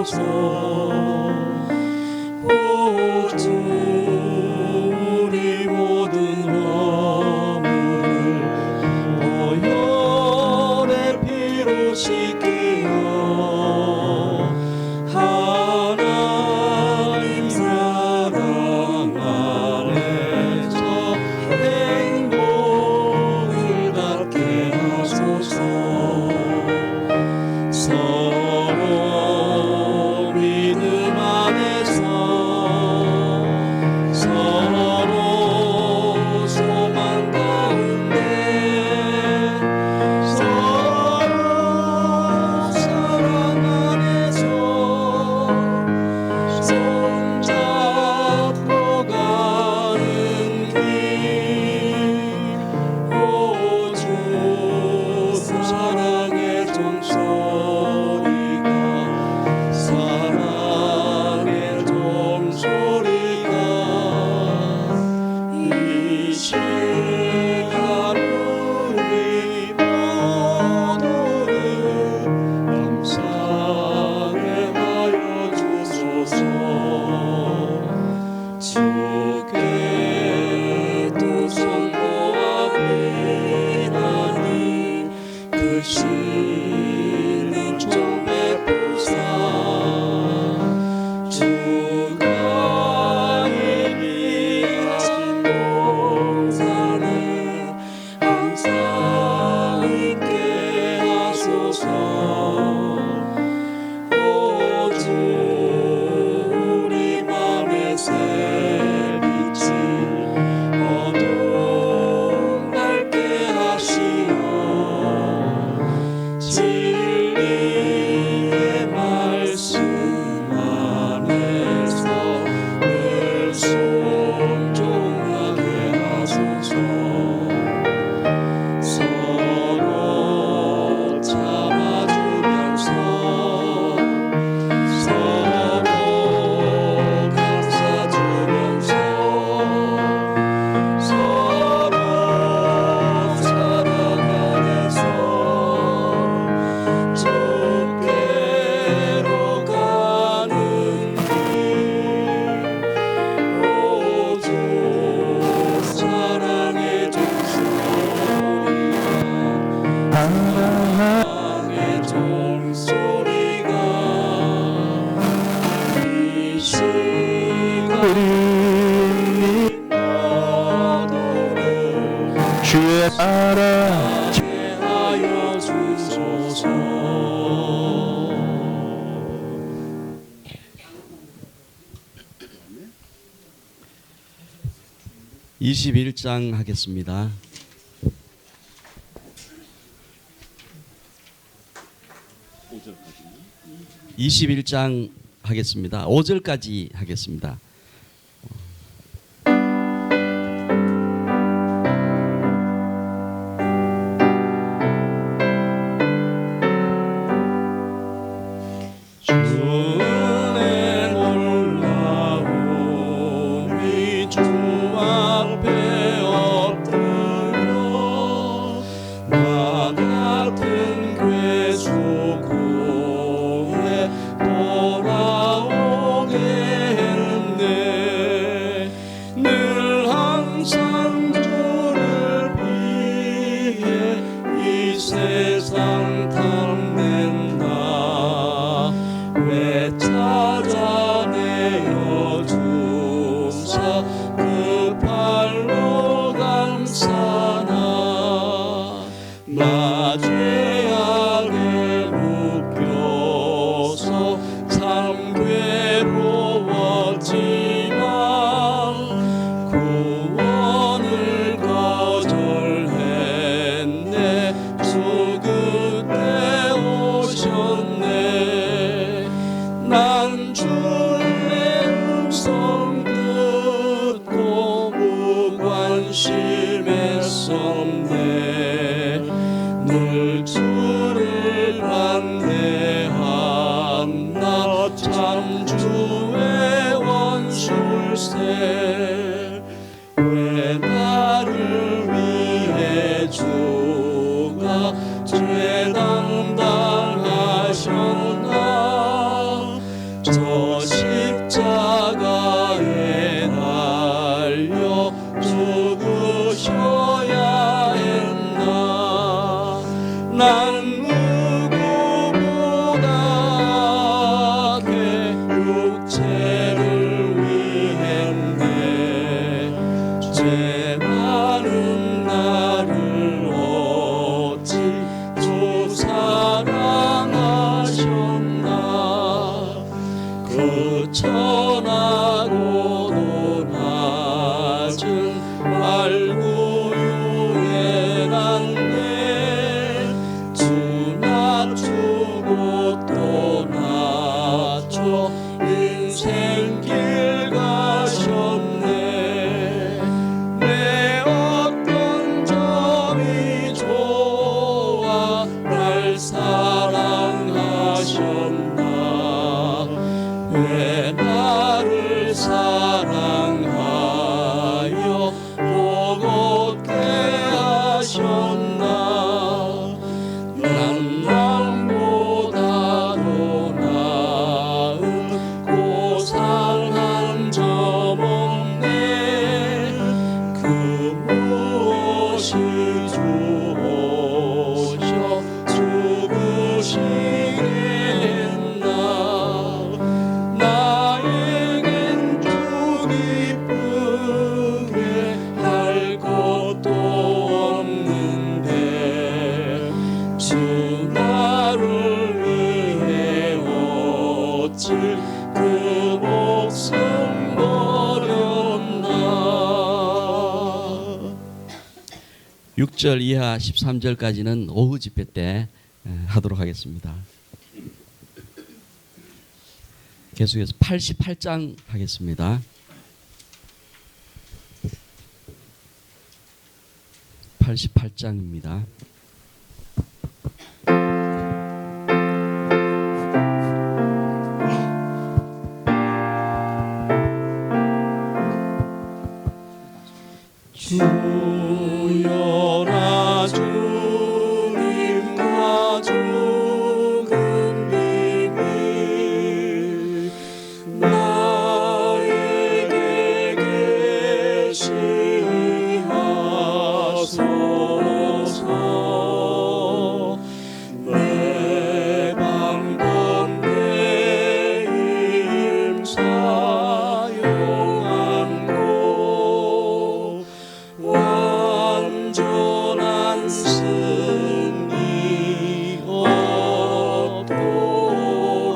하소서. 오 주 우리 모든 허물을 보혈의 피로 씻기어 하나님 사랑 안에서 행복을 갖게 하소서. 서로 믿음 안에서 서로 소망 가운데 서로 사랑 안에서 손잡고 가는 길. 오 주 사랑의 종소리가 사랑의 종소리가 이 시간 우리 모두를 감사하게 하여 주소서. 주께 두 손 모아 비나니 그 신은 좀 베푸사. 주가 예비하신 봉사를 항상 있게 하소서. 오 주 우리 맘의 새 빛이 어둠 밝게 하시어 진리의 말씀 안에서 늘 순종하게 하소서. 서로 참아주면서 서로 감싸주면서 서로 사랑 안에서 주께로 가는 길. 오 주 사랑의 종소리가 사랑의 종소리가 이 시간 우리 모두를 주의 사랑 하여 주소서. 21장 하겠습니다. 21장 하겠습니다. 5절까지 하겠습니다. 주의 놀라운 이 주 앞에 엎드려 나 같은 괴수 구해 돌아오게 했네. 천하고도 낮은 말구유에 난데 주 낮추고 또 낮춰 인생길 가셨네. 내 어떤 점이 좋아 날 사랑하셨나. 왜 나를 사랑하여 보고케 하셨나. 난 남보다도 나은 고상한 점 없네. 그 무엇이 주오셔 죽으시겠나. 나에겐 주 기쁘게 할 것도 없는데 주 나를 위해 어찌 그 목숨 버렸나. 6절 이하 13절까지는 오후 집회 때 하도록 하겠습니다. 계속해서 88장 하겠습니다. 88장입니다. 주여라 주님과 죽은 비밀 나에게 계시하소서. 내 방법 내 힘 사용한 곳 완전한 승리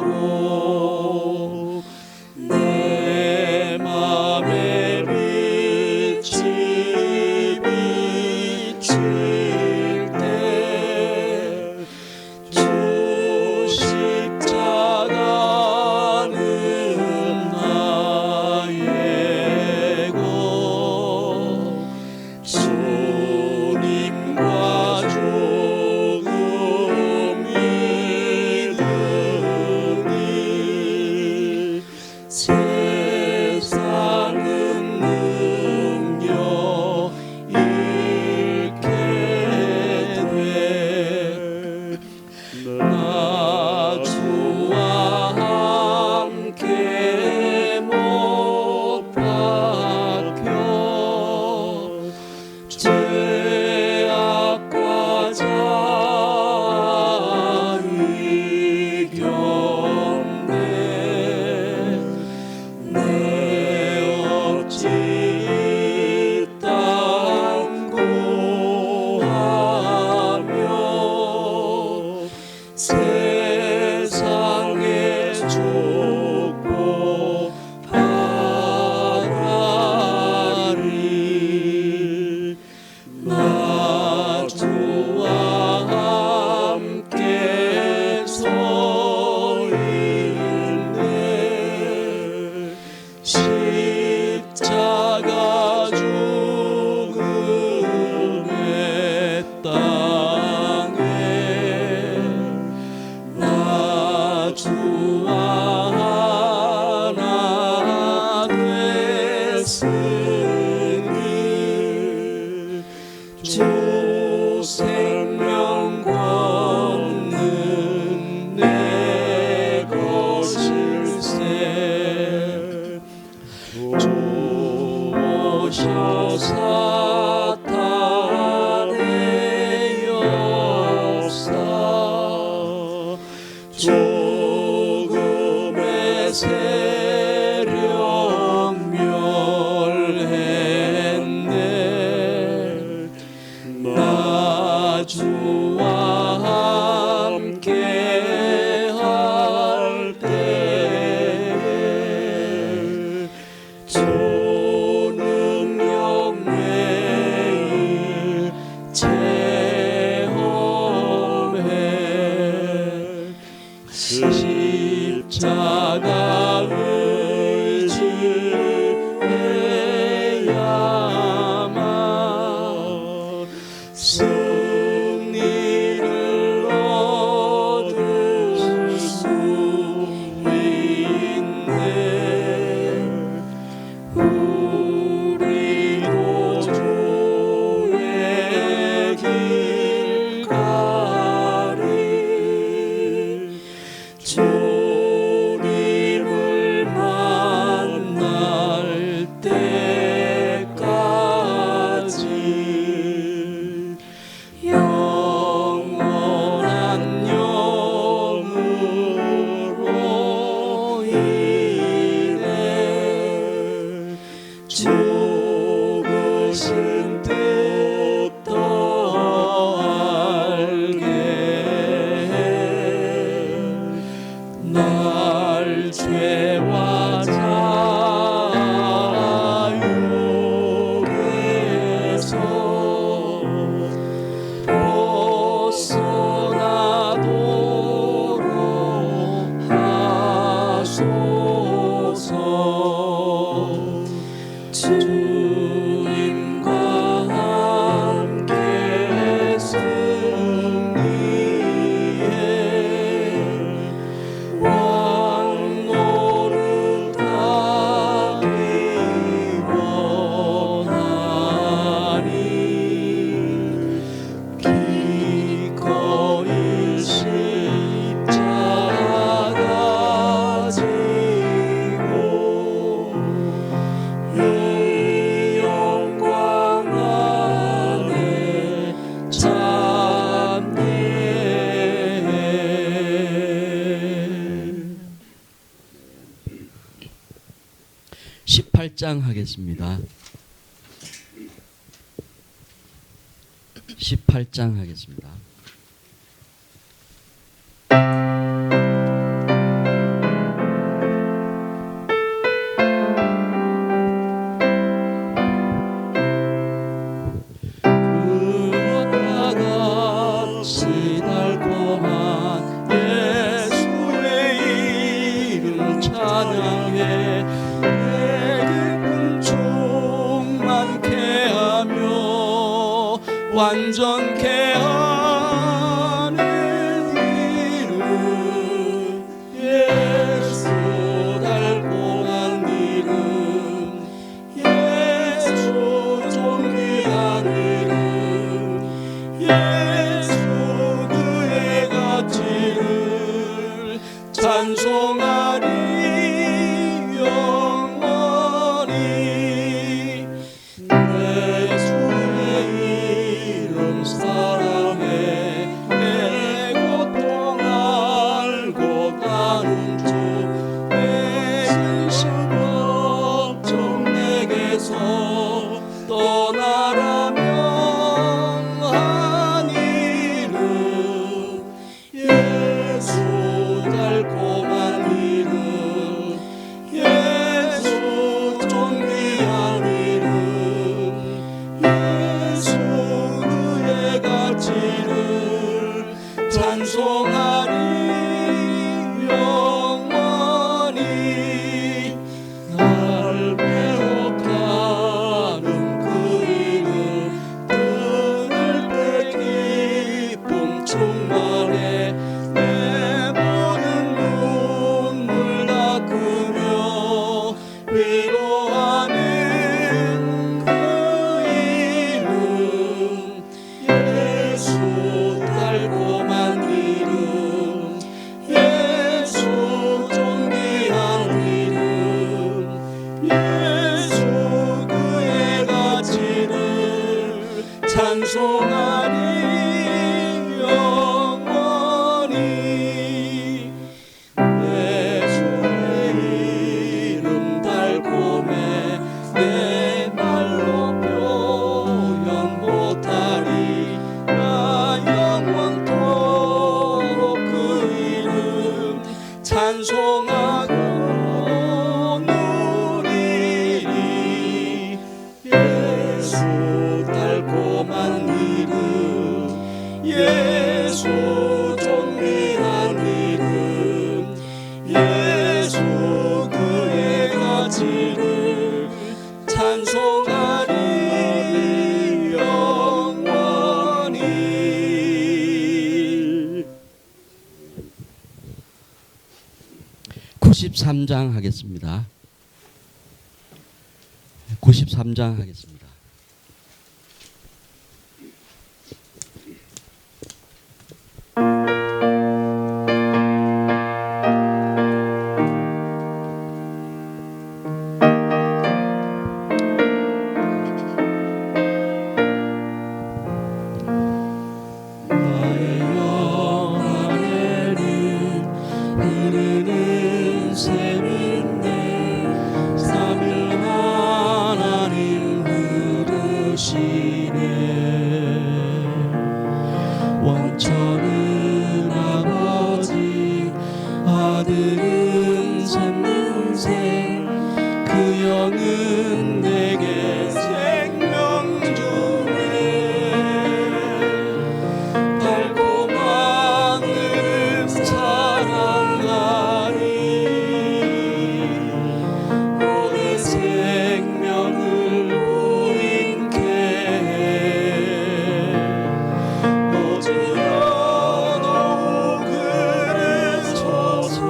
얻도록 내 맘에 빛이 비칠 때 주 십자가는 나의 것. 주님과 죽음 믿으니 세상은 능력 잃게 돼. 나 주와 함께 못 박혀 죄악과 자 이겼네. 내 어찌 이 땅 구하며 세상의 축복 바라리. 나 주와 함께 서 있네. 십자가 죽음의 땅에 나 주와 하나 됐으니 주 생명 걷는 내 것일세. 주 오셔 사탄의 역사 죽음의 세력 멸했네. 나 주와 함께 할 때에 십자가 의지해야만 승리를 얻을 수 있네. 우리도 주의 길 가리 주님을 만날 때까지 영원한 영으로 인해 죽으신 뜻 더 알게 해. 날 죄와 자유에서 벗어나도록 하소서. 주님과 함께 승리해 왕노릇하기 원하니 기꺼이 십자가 지고 이 영광 안에 참여해. 18장 하겠습니다. 18장 하겠습니다. 그와 같이 달콤한 예수의 이름 찬양해. 내 기쁨 충만케 하며 완전케 하는 이름 예수. 달콤한 이름 예수. 존귀한 이름 예수. 그의 가치를 찬송하리 영원히. 예수의 이름 사랑해. 내 고통 알고 가는 주. 내 근심 걱정 내게서 떠나라면 한 이름 예수. 달콤한 이름 예수. 존귀한 이름 예수. 그의 가치를 찬송하리 영원히. 날 배워가는 그 이름 들을 때 기쁨 충만해. 내 모든 눈물 닦으며 위로하는 그 이름 예수. 달콤한 이름 93장 하겠습니다. 93장 하겠습니다. 나의 영 안에는 흐르는 샘인데 삼위 하나님 부르시네. 왕처는 아버지, 아들은 샘는 샘, 그 영은 내게 생명 주네. 달콤한 이름 사랑하리. 우리 생명을 부인케 해. 주여 더욱 그르소서.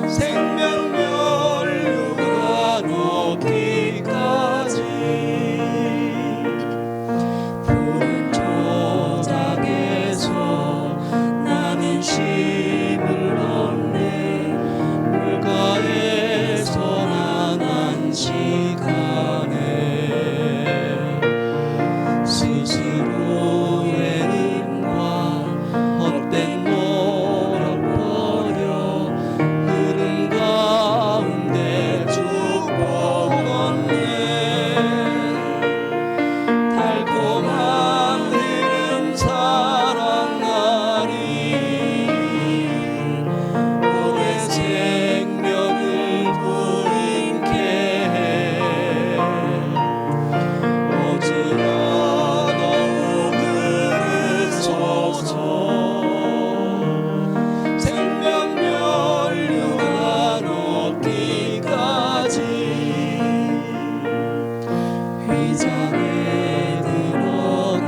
생명 면류관 얻기까지. 푸른 저장에서 나는 쉼을 얻네. 물가에서 난 안식하네. 스스로의 음과 헛된 노력 버려 흐름 가운데 축복 얻네. 달콤한 이름 사랑하리. 오래 생명을 부인케 해. 주여 더욱 그르소서. 생명 면류관 얻기까지. 휘장에 들어가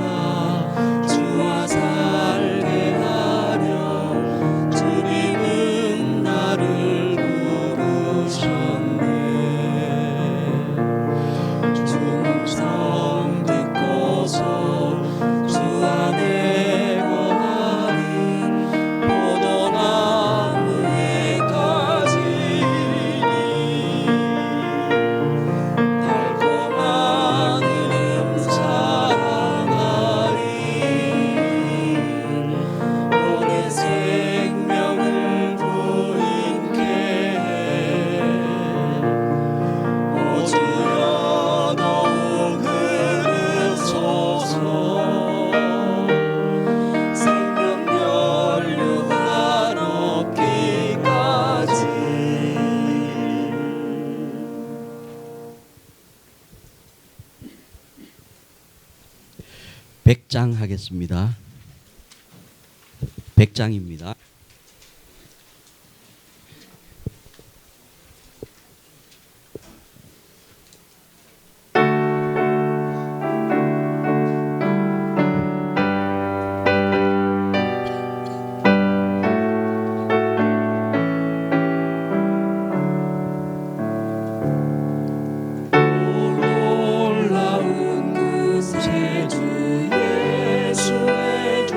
주와 살게 하려 주님은 나를 부르셨네. 주 음성 듣고서 주 안에 거하리. 포도나무에 가지니. 달콤한 이름 사랑하리. 오래 생명을 부인케 해. 주여 더욱 그르소서. 생명 면류관 얻기까지. 100장 하겠습니다. 100장입니다. 올라온 구세주 예수의 주,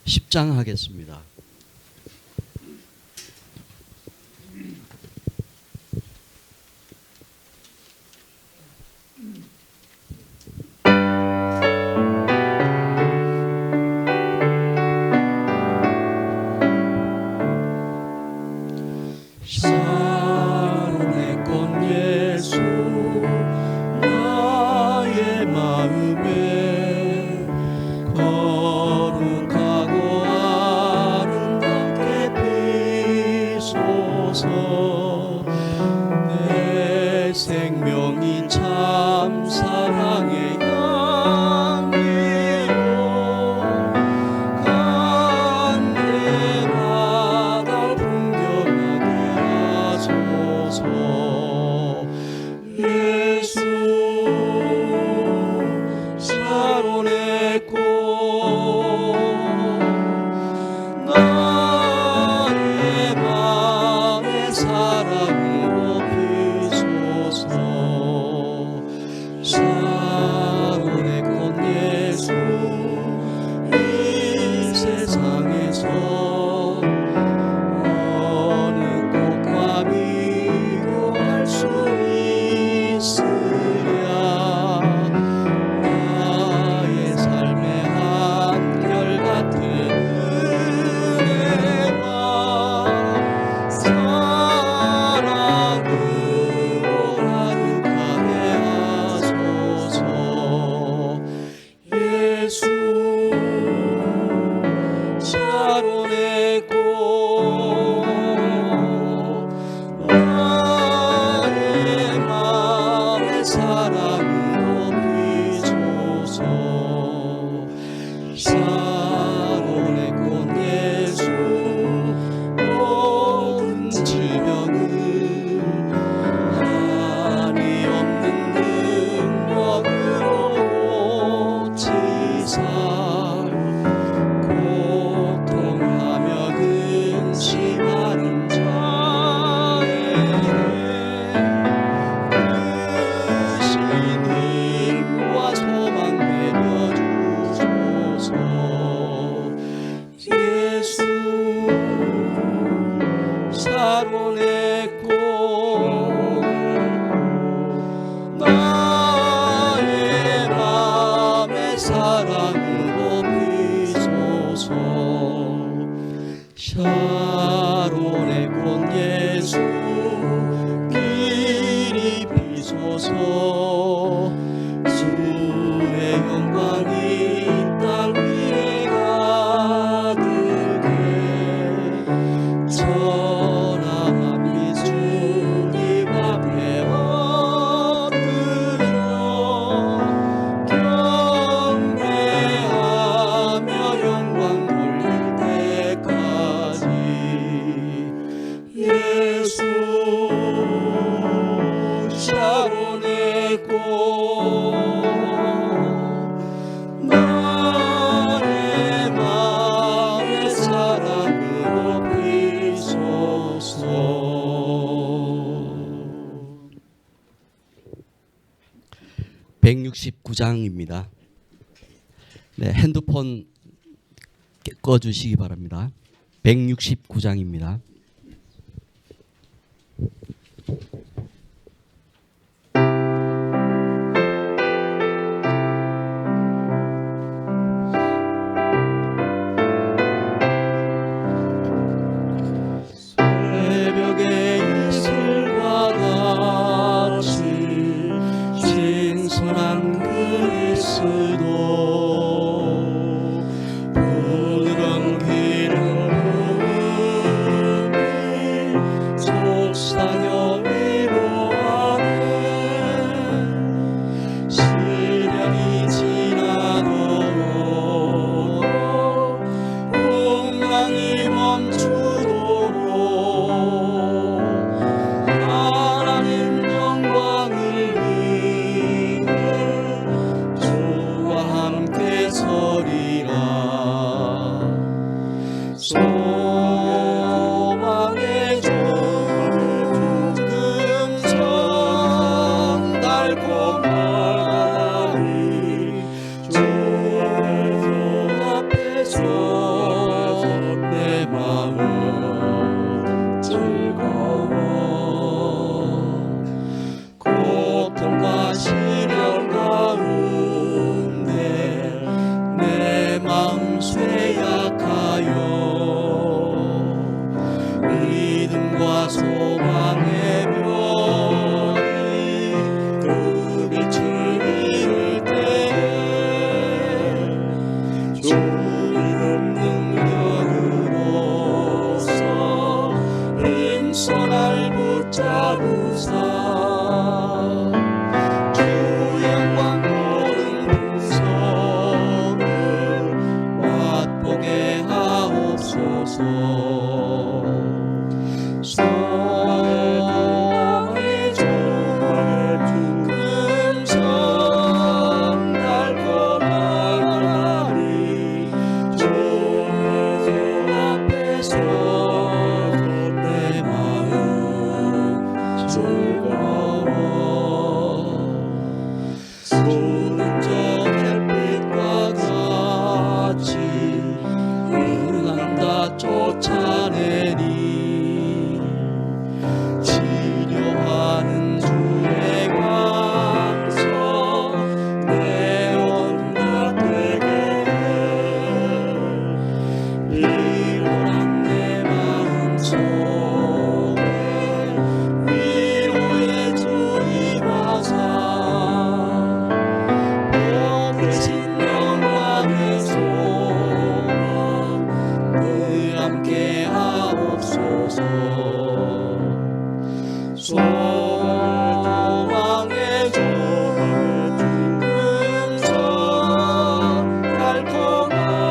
10장 하겠습니다. 사랑의 꽃 예수 나의 마음에 거룩하고 아름답게 비소서. 내 생명이 참 사랑의 향기로 간대마다 풍경하게 하소서. 예수 사론의 꽃 나의 맘의 사랑으로 비소서. 사론의 꽃 예수 이 세상에서 어느 꽃과 비교할 수 있으랴. 나의 삶의 한결같은 은혜와 사랑으로 가득하게 하소서. 예수 사론의 꽃 나의 맘의 사랑으로 비소서. 사론의 꽃 예수 모든 질병은 한이 없는 능력으로 고치사. 고통하며 근심하는 자에게 크신 힘과 소망 내려주소서. 예수 사론의 꽃 나의 맘의 사랑으로 비소서. 샤론의 꽃 예수 길이 비소서. 주의 영광이 땅 위에 가득해 전함한 빛 주님 앞에 엎드려 경배하며 영광 돌릴 때까지. 예수 샤론의 꽃 나의 맘의 사랑으로 비소서. 169장입니다. 네, 핸드폰 꺼주시기 바랍니다. 169장입니다. 새벽의 이슬과 같이 신선한 그리스도 부드러운 기름 부음에 소망의 주 금성 달콤하리 주 앞에서 내 마음 즐거워 푸른 저 햇빛과 같이 은한다 쫓아내니 치료하는 주의 강성 내 온갖 되게 피곤한 내 마음속에 위로의 주 임하사 보내신 영광의 소망 늘 함께 하옵소서 소망의 주 금성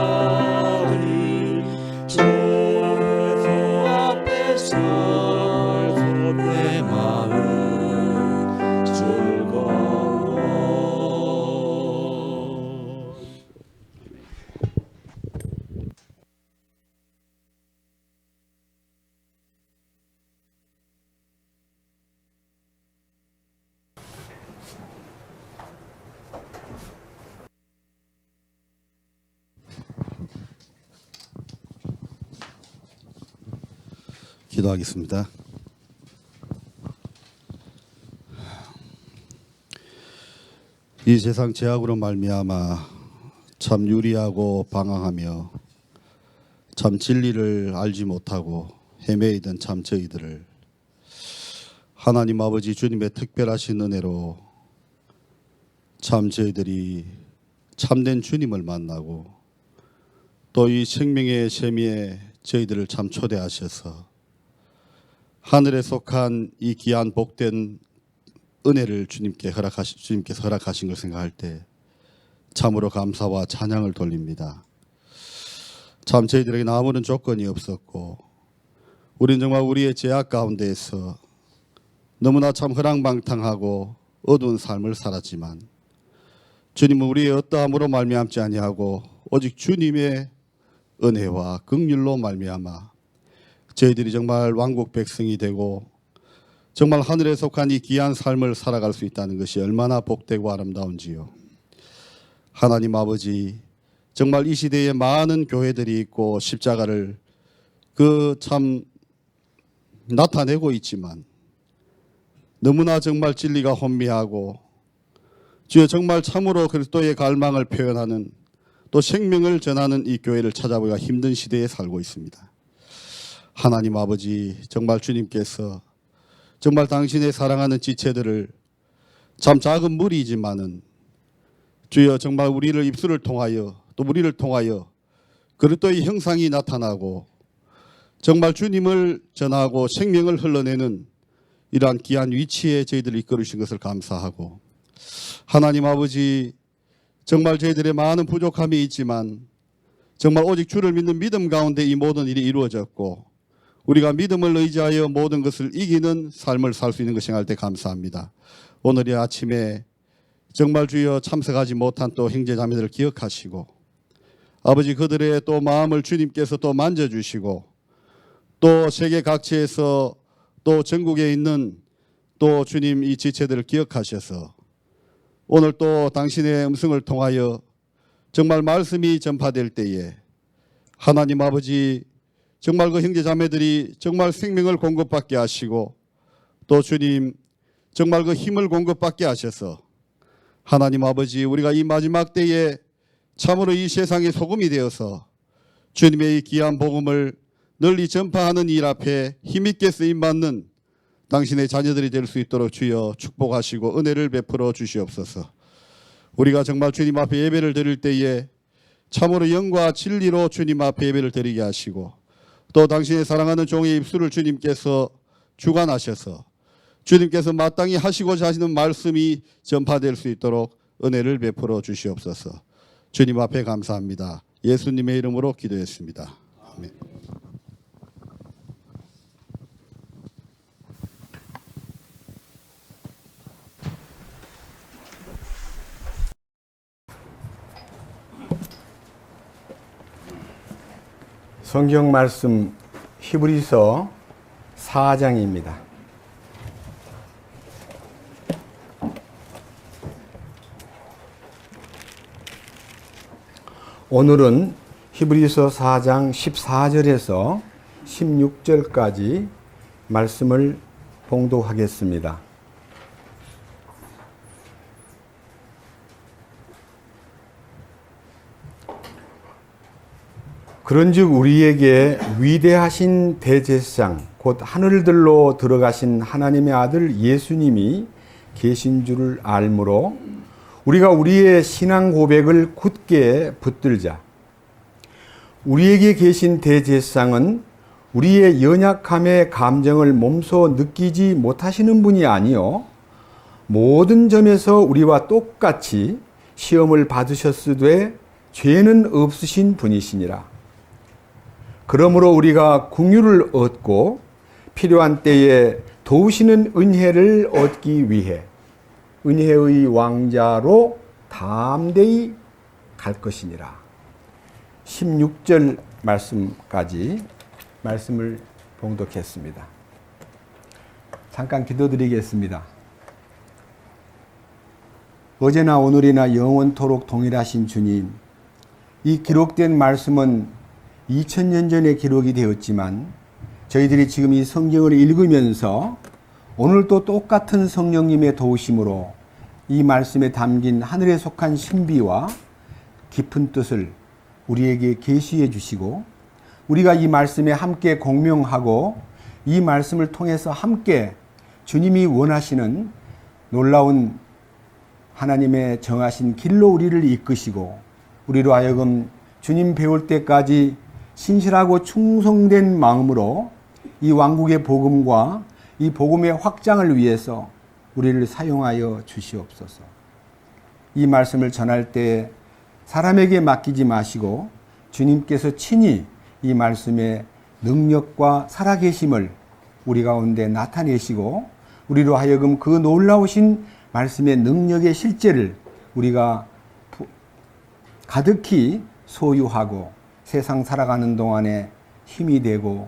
달콤하리 주 앞에서 내 마음 즐거워 기도하겠습니다. 이 세상 죄악으로 말미암아 참 유리하고 방황하며 참 진리를 알지 못하고 헤매이던 참 저희들을 하나님 아버지 주님의 특별하신 은혜로 참 저희들이 참된 주님을 만나고 또 이 생명의 셈위에 저희들을 참 초대하셔서 하늘에 속한 이 귀한 복된 은혜를 주님께서 허락하신 걸 생각할 때 참으로 감사와 찬양을 돌립니다. 참 저희들에게 아무런 조건이 없었고 우리는 정말 우리의 죄악 가운데에서 너무나 참 허랑방탕하고 어두운 삶을 살았지만 주님은 우리의 어떠함으로 말미암지 아니하고 오직 주님의 은혜와 긍휼로 말미암아 저희들이 정말 왕국 백성이 되고 정말 하늘에 속한 이 귀한 삶을 살아갈 수 있다는 것이 얼마나 복되고 아름다운지요. 하나님 아버지 정말 이 시대에 많은 교회들이 있고 십자가를 참 나타내고 있지만 너무나 정말 진리가 혼미하고 주여 정말 참으로 그리스도의 갈망을 표현하는 또 생명을 전하는 이 교회를 찾아보기가 힘든 시대에 살고 있습니다. 하나님 아버지 정말 주님께서 정말 당신의 사랑하는 지체들을 참 작은 무리이지만은 주여 정말 우리를 입술을 통하여 또 우리를 통하여 그리스도의 형상이 나타나고 정말 주님을 전하고 생명을 흘러내는 이러한 귀한 위치에 저희들을 이끌으신 것을 감사하고 하나님 아버지 정말 저희들의 많은 부족함이 있지만 정말 오직 주를 믿는 믿음 가운데 이 모든 일이 이루어졌고 우리가 믿음을 의지하여 모든 것을 이기는 삶을 살 수 있는 것을 생각할 때 감사합니다. 오늘 이 아침에 정말 주여 참석하지 못한 또 형제자매들을 기억하시고 아버지 그들의 또 마음을 주님께서 또 만져주시고 또 세계 각지에서 또 전국에 있는 또 주님 이 지체들을 기억하셔서 오늘 또 당신의 음성을 통하여 정말 말씀이 전파될 때에 하나님 아버지 정말 그 형제자매들이 정말 생명을 공급받게 하시고 또 주님 정말 그 힘을 공급받게 하셔서 하나님 아버지 우리가 이 마지막 때에 참으로 이 세상의 소금이 되어서 주님의 이 귀한 복음을 널리 전파하는 일 앞에 힘있게 쓰임받는 당신의 자녀들이 될 수 있도록 주여 축복하시고 은혜를 베풀어 주시옵소서. 우리가 정말 주님 앞에 예배를 드릴 때에 참으로 영과 진리로 주님 앞에 예배를 드리게 하시고 또 당신의 사랑하는 종의 입술을 주님께서 주관하셔서 주님께서 마땅히 하시고자 하시는 말씀이 전파될 수 있도록 은혜를 베풀어 주시옵소서. 주님 앞에 감사합니다. 예수님의 이름으로 기도했습니다. 아멘. 성경 말씀 히브리서 4장입니다. 오늘은 히브리서 4장 14절에서 16절까지 말씀을 봉독하겠습니다. 그런즉 우리에게 위대하신 대제사장 곧 하늘들로 들어가신 하나님의 아들 예수님이 계신 줄을 알므로 우리가 우리의 신앙 고백을 굳게 붙들자. 우리에게 계신 대제사장은 우리의 연약함의 감정을 몸소 느끼지 못하시는 분이 아니요 모든 점에서 우리와 똑같이 시험을 받으셨으되 죄는 없으신 분이시니라. 그러므로 우리가 긍휼을 얻고 필요한 때에 도우시는 은혜를 얻기 위해 은혜의 왕자로 담대히 갈 것이니라. 16절 말씀까지 말씀을 봉독했습니다. 잠깐 기도드리겠습니다. 어제나 오늘이나 영원토록 동일하신 주님, 이 기록된 말씀은 2000년 전에 기록이 되었지만 저희들이 지금 이 성경을 읽으면서 오늘 또 똑같은 성령님의 도우심으로 이 말씀에 담긴 하늘에 속한 신비와 깊은 뜻을 우리에게 계시해 주시고 우리가 이 말씀에 함께 공명하고 이 말씀을 통해서 함께 주님이 원하시는 놀라운 하나님의 정하신 길로 우리를 이끄시고 우리로 하여금 주님 배울 때까지 신실하고 충성된 마음으로 이 왕국의 복음과 이 복음의 확장을 위해서 우리를 사용하여 주시옵소서. 이 말씀을 전할 때 사람에게 맡기지 마시고 주님께서 친히 이 말씀의 능력과 살아계심을 우리 가운데 나타내시고 우리로 하여금 그 놀라우신 말씀의 능력의 실제를 우리가 가득히 소유하고 세상 살아가는 동안에 힘이 되고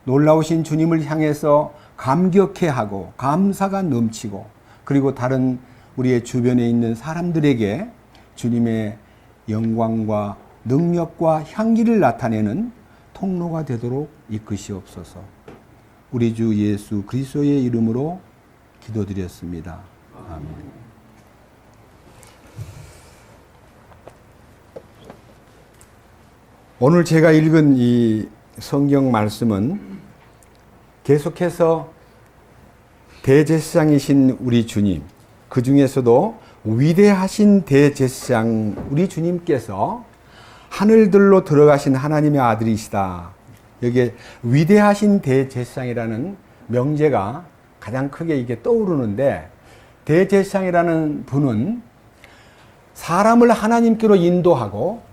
놀라우신 주님을 향해서 감격해하고 감사가 넘치고 그리고 다른 우리의 주변에 있는 사람들에게 주님의 영광과 능력과 향기를 나타내는 통로가 되도록 이끄시옵소서. 우리 주 예수 그리스도의 이름으로 기도드렸습니다. 아멘. 오늘 제가 읽은 이 성경 말씀은 계속해서 대제사장이신 우리 주님, 그 중에서도 위대하신 대제사장 우리 주님께서 하늘들로 들어가신 하나님의 아들이시다. 여기에 위대하신 대제사장이라는 명제가 가장 크게 이게 떠오르는데 대제사장이라는 분은 사람을 하나님께로 인도하고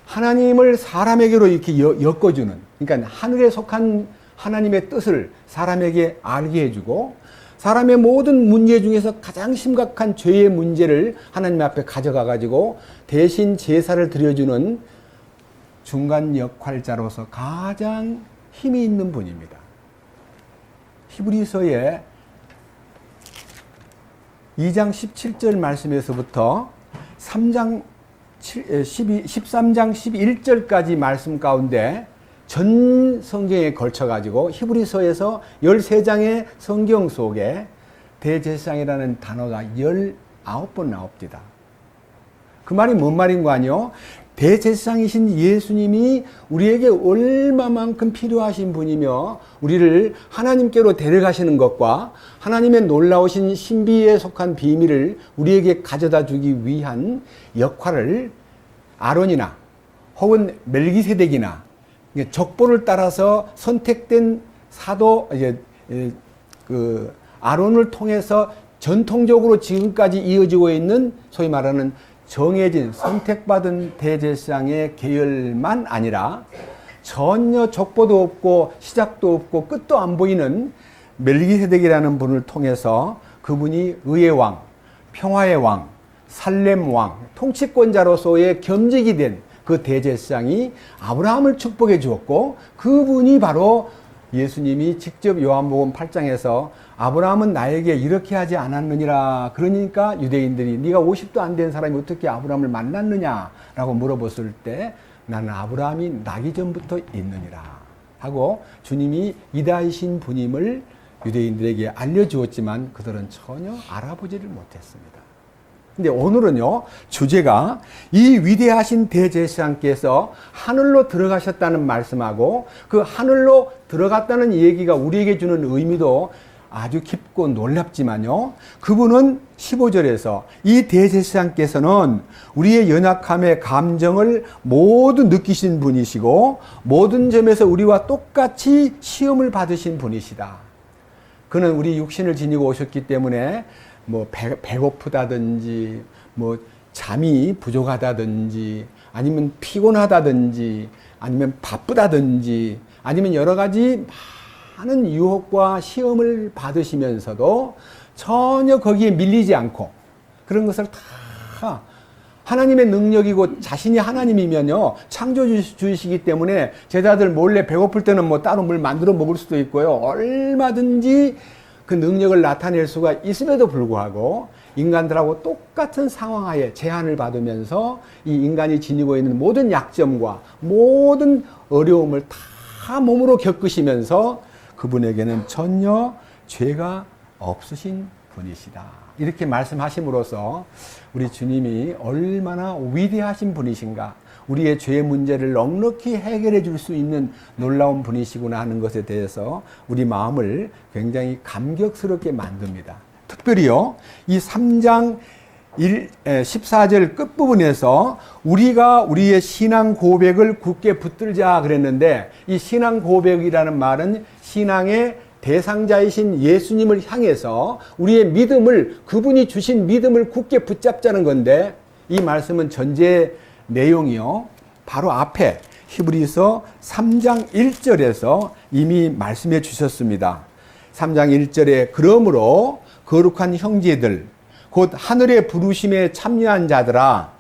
하나님을 사람에게로 이렇게 엮어주는, 그러니까 하늘에 속한 하나님의 뜻을 사람에게 알게 해주고 사람의 모든 문제 중에서 가장 심각한 죄의 문제를 하나님 앞에 가져가 가지고 대신 제사를 드려주는 중간 역할자로서 가장 힘이 있는 분입니다. 히브리서의 2장 17절 말씀에서부터 13장 11절까지 말씀 가운데 전 성경에 걸쳐가지고 히브리서에서 13장의 성경 속에 대제사장이라는 단어가 19번 나옵니다. 그 말이 뭔 말인 거 아니요? 대제사장이신 예수님이 우리에게 얼마만큼 필요하신 분이며 우리를 하나님께로 데려가시는 것과 하나님의 놀라우신 신비에 속한 비밀을 우리에게 가져다 주기 위한 역할을 아론이나 혹은 멜기세덱이나 족보를 따라서 선택된 사도 그 아론을 통해서 전통적으로 지금까지 이어지고 있는 소위 말하는 정해진 선택받은 대제사장의 계열만 아니라 전혀 족보도 없고 시작도 없고 끝도 안 보이는 멜기세덱이라는 분을 통해서 그분이 의의 왕, 평화의 왕, 살렘 왕, 통치권자로서의 겸직이 된 그 대제사장이 아브라함을 축복해 주었고 그분이 바로 예수님이 직접 요한복음 8장에서 아브라함은 나에게 이렇게 하지 않았느니라. 그러니까 유대인들이 네가 50도 안 된 사람이 어떻게 아브라함을 만났느냐라고 물어봤을 때 나는 아브라함이 나기 전부터 있느니라 하고 주님이 이다이신 분임을 유대인들에게 알려주었지만 그들은 전혀 알아보지를 못했습니다. 근데 오늘은요, 주제가 이 위대하신 대제사장께서 하늘로 들어가셨다는 말씀하고 그 하늘로 들어갔다는 얘기가 우리에게 주는 의미도 아주 깊고 놀랍지만요, 그분은 15절에서 이 대제사장께서는 우리의 연약함의 감정을 모두 느끼신 분이시고 모든 점에서 우리와 똑같이 시험을 받으신 분이시다. 그는 우리 육신을 지니고 오셨기 때문에 뭐 배고프다든지 뭐 잠이 부족하다든지 아니면 피곤하다든지 아니면 바쁘다든지 아니면 여러 가지 많은 유혹과 시험을 받으시면서도 전혀 거기에 밀리지 않고 그런 것을 다 하나님의 능력이고 자신이 하나님이면요 창조주이시기 때문에 제자들 몰래 배고플 때는 뭐 따로 물 만들어 먹을 수도 있고요 얼마든지 그 능력을 나타낼 수가 있음에도 불구하고 인간들하고 똑같은 상황하에 제한을 받으면서 이 인간이 지니고 있는 모든 약점과 모든 어려움을 다 몸으로 겪으시면서 그분에게는 전혀 죄가 없으신 분이시다. 이렇게 말씀하심으로써 우리 주님이 얼마나 위대하신 분이신가, 우리의 죄 문제를 넉넉히 해결해 줄 수 있는 놀라운 분이시구나 하는 것에 대해서 우리 마음을 굉장히 감격스럽게 만듭니다. 특별히요, 이 3장 14절 끝부분에서 우리가 우리의 신앙 고백을 굳게 붙들자 그랬는데 이 신앙 고백이라는 말은 신앙의 대상자이신 예수님을 향해서 우리의 믿음을 그분이 주신 믿음을 굳게 붙잡자는 건데 이 말씀은 전제 내용이요 바로 앞에 히브리서 3장 1절에서 이미 말씀해 주셨습니다. 3장 1절에 그러므로 거룩한 형제들 곧 하늘의 부르심에 참여한 자들아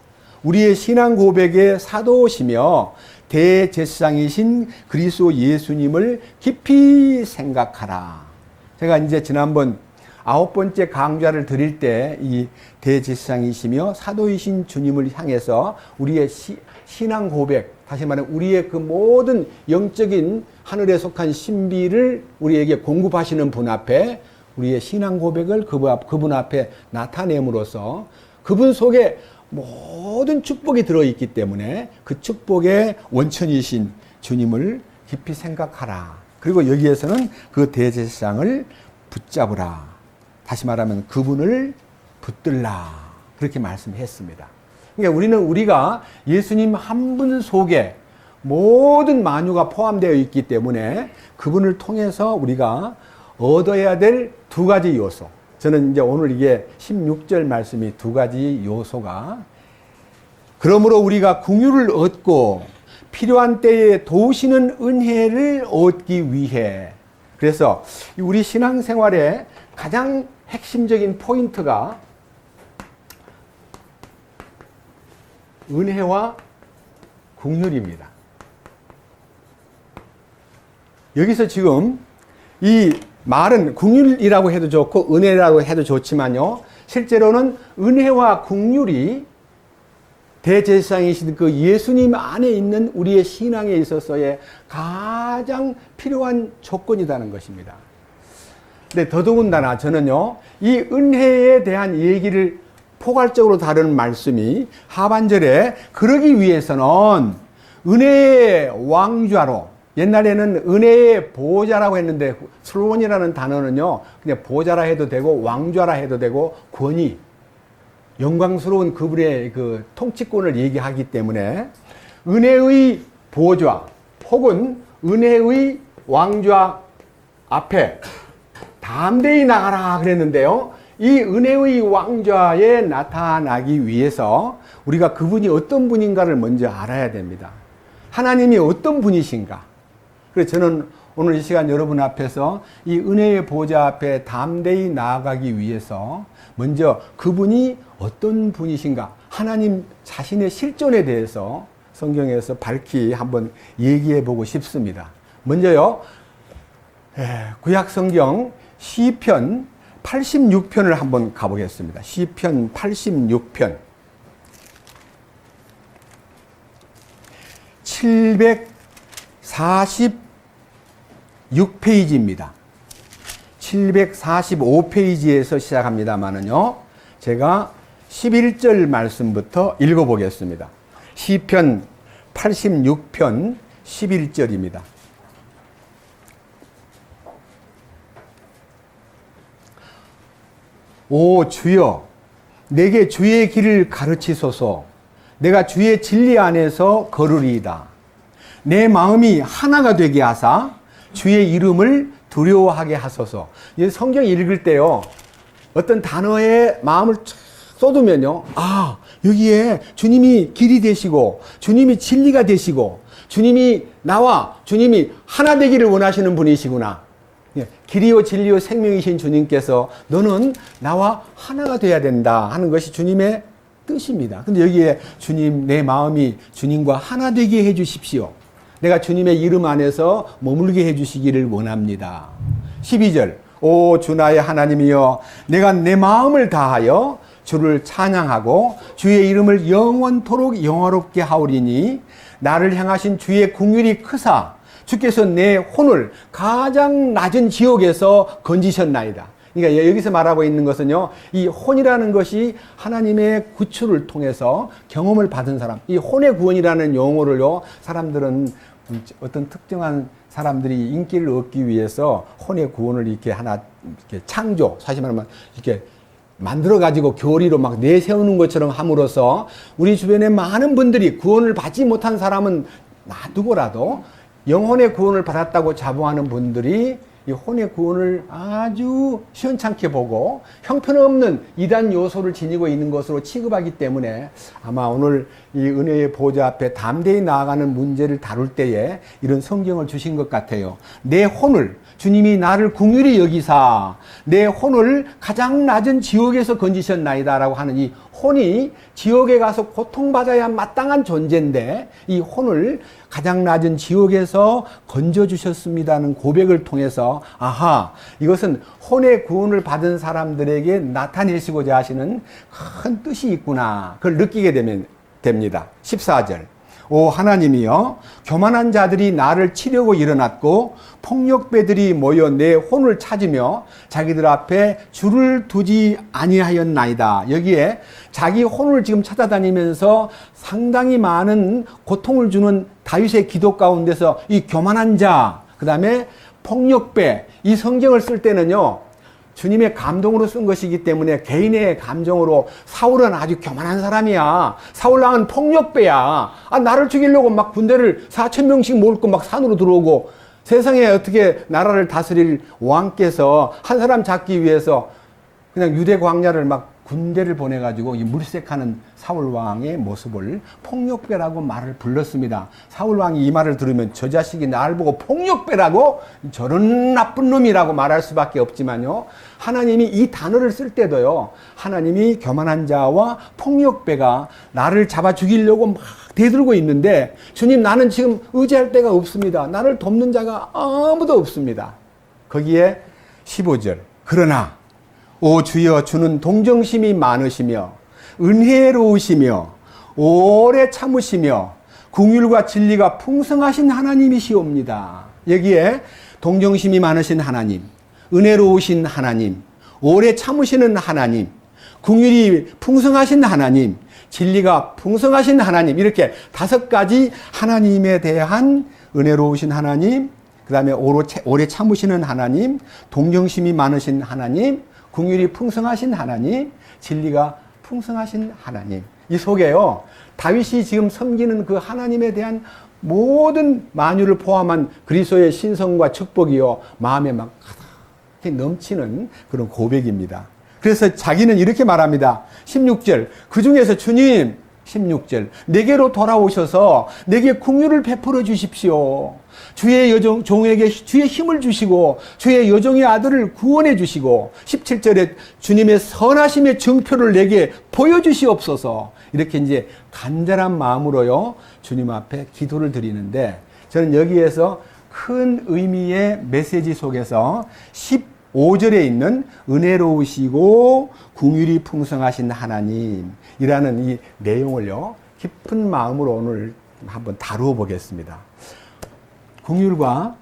우리의 신앙 고백의 사도시며 대제사장이신 그리스도 예수님을 깊이 생각하라. 제가 이제 지난번 9번째 강좌를 드릴 때 이 대제사장이시며 사도이신 주님을 향해서 우리의 신앙 고백, 다시 말하면 우리의 그 모든 영적인 하늘에 속한 신비를 우리에게 공급하시는 분 앞에 우리의 신앙 고백을 그분 앞에 나타냄으로써 그분 속에 모든 축복이 들어있기 때문에 그 축복의 원천이신 주님을 깊이 생각하라. 그리고 여기에서는 그 대제사장을 붙잡으라. 다시 말하면 그분을 붙들라. 그렇게 말씀했습니다. 그러니까 우리가 예수님 한 분 속에 모든 만유가 포함되어 있기 때문에 그분을 통해서 우리가 얻어야 될 두 가지 요소. 저는 이제 오늘 이게 16절 말씀이 두 가지 요소가 그러므로 우리가 긍휼을 얻고 필요한 때에 도우시는 은혜를 얻기 위해 그래서 우리 신앙생활의 가장 핵심적인 포인트가 은혜와 긍휼입니다. 여기서 지금 이 말은 긍휼이라고 해도 좋고 은혜라고 해도 좋지만요. 실제로는 은혜와 긍휼이 대제사장이신 그 예수님 안에 있는 우리의 신앙에 있어서의 가장 필요한 조건이라는 것입니다. 근데 더더군다나 저는요, 이 은혜에 대한 얘기를 포괄적으로 다루는 말씀이 하반절에 그러기 위해서는 은혜의 왕좌로 옛날에는 은혜의 보좌라고 했는데 스론이라는 단어는요 그냥 보좌라 해도 되고 왕좌라 해도 되고 권위 영광스러운 그분의 그 통치권을 얘기하기 때문에 은혜의 보좌 혹은 은혜의 왕좌 앞에 담대히 나가라 그랬는데요 이 은혜의 왕좌에 나타나기 위해서 우리가 그분이 어떤 분인가를 먼저 알아야 됩니다. 하나님이 어떤 분이신가. 그래서 저는 오늘 이 시간 여러분 앞에서 이 은혜의 보좌 앞에 담대히 나아가기 위해서 먼저 그분이 어떤 분이신가 하나님 자신의 실존에 대해서 성경에서 밝히 한번 얘기해 보고 싶습니다. 먼저요, 구약 성경 시편 86편을 한번 가보겠습니다. 시편 86편 746페이지입니다. 745페이지에서 시작합니다만은요, 제가 11절 말씀부터 읽어보겠습니다. 시편 86편 11절입니다. 오 주여, 내게 주의 길을 가르치소서. 내가 주의 진리 안에서 걸으리이다. 내 마음이 하나가 되게 하사 주의 이름을 두려워하게 하소서. 이 성경 읽을 때요, 어떤 단어에 마음을 쏟으면요, 아, 여기에 주님이 길이 되시고 주님이 진리가 되시고 주님이 나와 주님이 하나 되기를 원하시는 분이시구나. 길이요 진리요 생명이신 주님께서 너는 나와 하나가 돼야 된다 하는 것이 주님의 뜻입니다. 근데 여기에 주님, 내 마음이 주님과 하나 되게 해 주십시오. 내가 주님의 이름 안에서 머물게 해 주시기를 원합니다. 12절, 오 주 나의 하나님이여, 내가 내 마음을 다하여 주를 찬양하고 주의 이름을 영원토록 영화롭게 하오리니 나를 향하신 주의 긍휼이 크사 주께서 내 혼을 가장 낮은 지옥에서 건지셨나이다. 그러니까 여기서 말하고 있는 것은요, 이 혼이라는 것이 하나님의 구출을 통해서 경험을 받은 사람, 이 혼의 구원이라는 용어를요, 사람들은 어떤 특정한 사람들이 인기를 얻기 위해서 혼의 구원을 이렇게 하나 이렇게 창조, 사실 말하면 이렇게 만들어 가지고 교리로 막 내세우는 것처럼 함으로써 우리 주변에 많은 분들이 구원을 받지 못한 사람은 놔두고라도 영혼의 구원을 받았다고 자부하는 분들이 이 혼의 구원을 아주 시원찮게 보고 형편없는 이단 요소를 지니고 있는 것으로 취급하기 때문에 아마 오늘 이 은혜의 보좌 앞에 담대히 나아가는 문제를 다룰 때에 이런 성경을 주신 것 같아요. 내 혼을, 주님이 나를 긍휼히 여기사 내 혼을 가장 낮은 지옥에서 건지셨나이다 라고 하는 이 혼이 지옥에 가서 고통받아야 마땅한 존재인데 이 혼을 가장 낮은 지옥에서 건져주셨습니다는 고백을 통해서 아하, 이것은 혼의 구원을 받은 사람들에게 나타내시고자 하시는 큰 뜻이 있구나, 그걸 느끼게 됩니다. 14절, 오 하나님이여, 교만한 자들이 나를 치려고 일어났고 폭력배들이 모여 내 혼을 찾으며 자기들 앞에 줄을 두지 아니하였나이다. 여기에 자기 혼을 지금 찾아다니면서 상당히 많은 고통을 주는 다윗의 기도 가운데서 이 교만한 자, 그 다음에 폭력배, 이 성경을 쓸 때는요, 주님의 감동으로 쓴 것이기 때문에 개인의 감정으로 사울은 아주 교만한 사람이야, 사울왕은 폭력배야, 아, 나를 죽이려고 막 군대를 4,000명씩 몰고 막 산으로 들어오고 세상에 어떻게 나라를 다스릴 왕께서 한 사람 잡기 위해서 그냥 유대 광야를 막 군대를 보내가지고 이 물색하는 사울왕의 모습을 폭력배라고 말을 불렀습니다. 사울왕이 이 말을 들으면 저 자식이 나를 보고 폭력배라고, 저런 나쁜 놈이라고 말할 수밖에 없지만요, 하나님이 이 단어를 쓸 때도요, 하나님이 교만한 자와 폭력배가 나를 잡아 죽이려고 막 대들고 있는데, 주님 나는 지금 의지할 데가 없습니다. 나를 돕는 자가 아무도 없습니다. 거기에 15절, 그러나 오 주여, 주는 동정심이 많으시며 은혜로우시며 오래 참으시며 긍휼과 진리가 풍성하신 하나님이시옵니다. 여기에 동정심이 많으신 하나님, 은혜로우신 하나님, 오래 참으시는 하나님, 긍휼이 풍성하신 하나님, 진리가 풍성하신 하나님, 이렇게 5가지 하나님에 대한 은혜로우신 하나님, 그 다음에 오래 참으시는 하나님, 동정심이 많으신 하나님, 긍휼이 풍성하신 하나님, 진리가 풍성하신 하나님. 이 속에요, 다윗이 지금 섬기는 그 하나님에 대한 모든 만유를 포함한 그리스도의 신성과 축복이요, 마음에 막 가득히 넘치는 그런 고백입니다. 그래서 자기는 이렇게 말합니다. 16절, 그 중에서 주님, 16절, 내게로 돌아오셔서 내게 긍휼을 베풀어 주십시오. 주의 종에게 주의 힘을 주시고 주의 여종의 아들을 구원해 주시고, 17절에 주님의 선하심의 증표를 내게 보여주시옵소서. 이렇게 이제 간절한 마음으로요, 주님 앞에 기도를 드리는데, 저는 여기에서 큰 의미의 메시지 속에서 15절에 있는 은혜로우시고 긍휼이 풍성하신 하나님이라는 이 내용을요, 깊은 마음으로 오늘 한번 다루어 보겠습니다. 긍휼과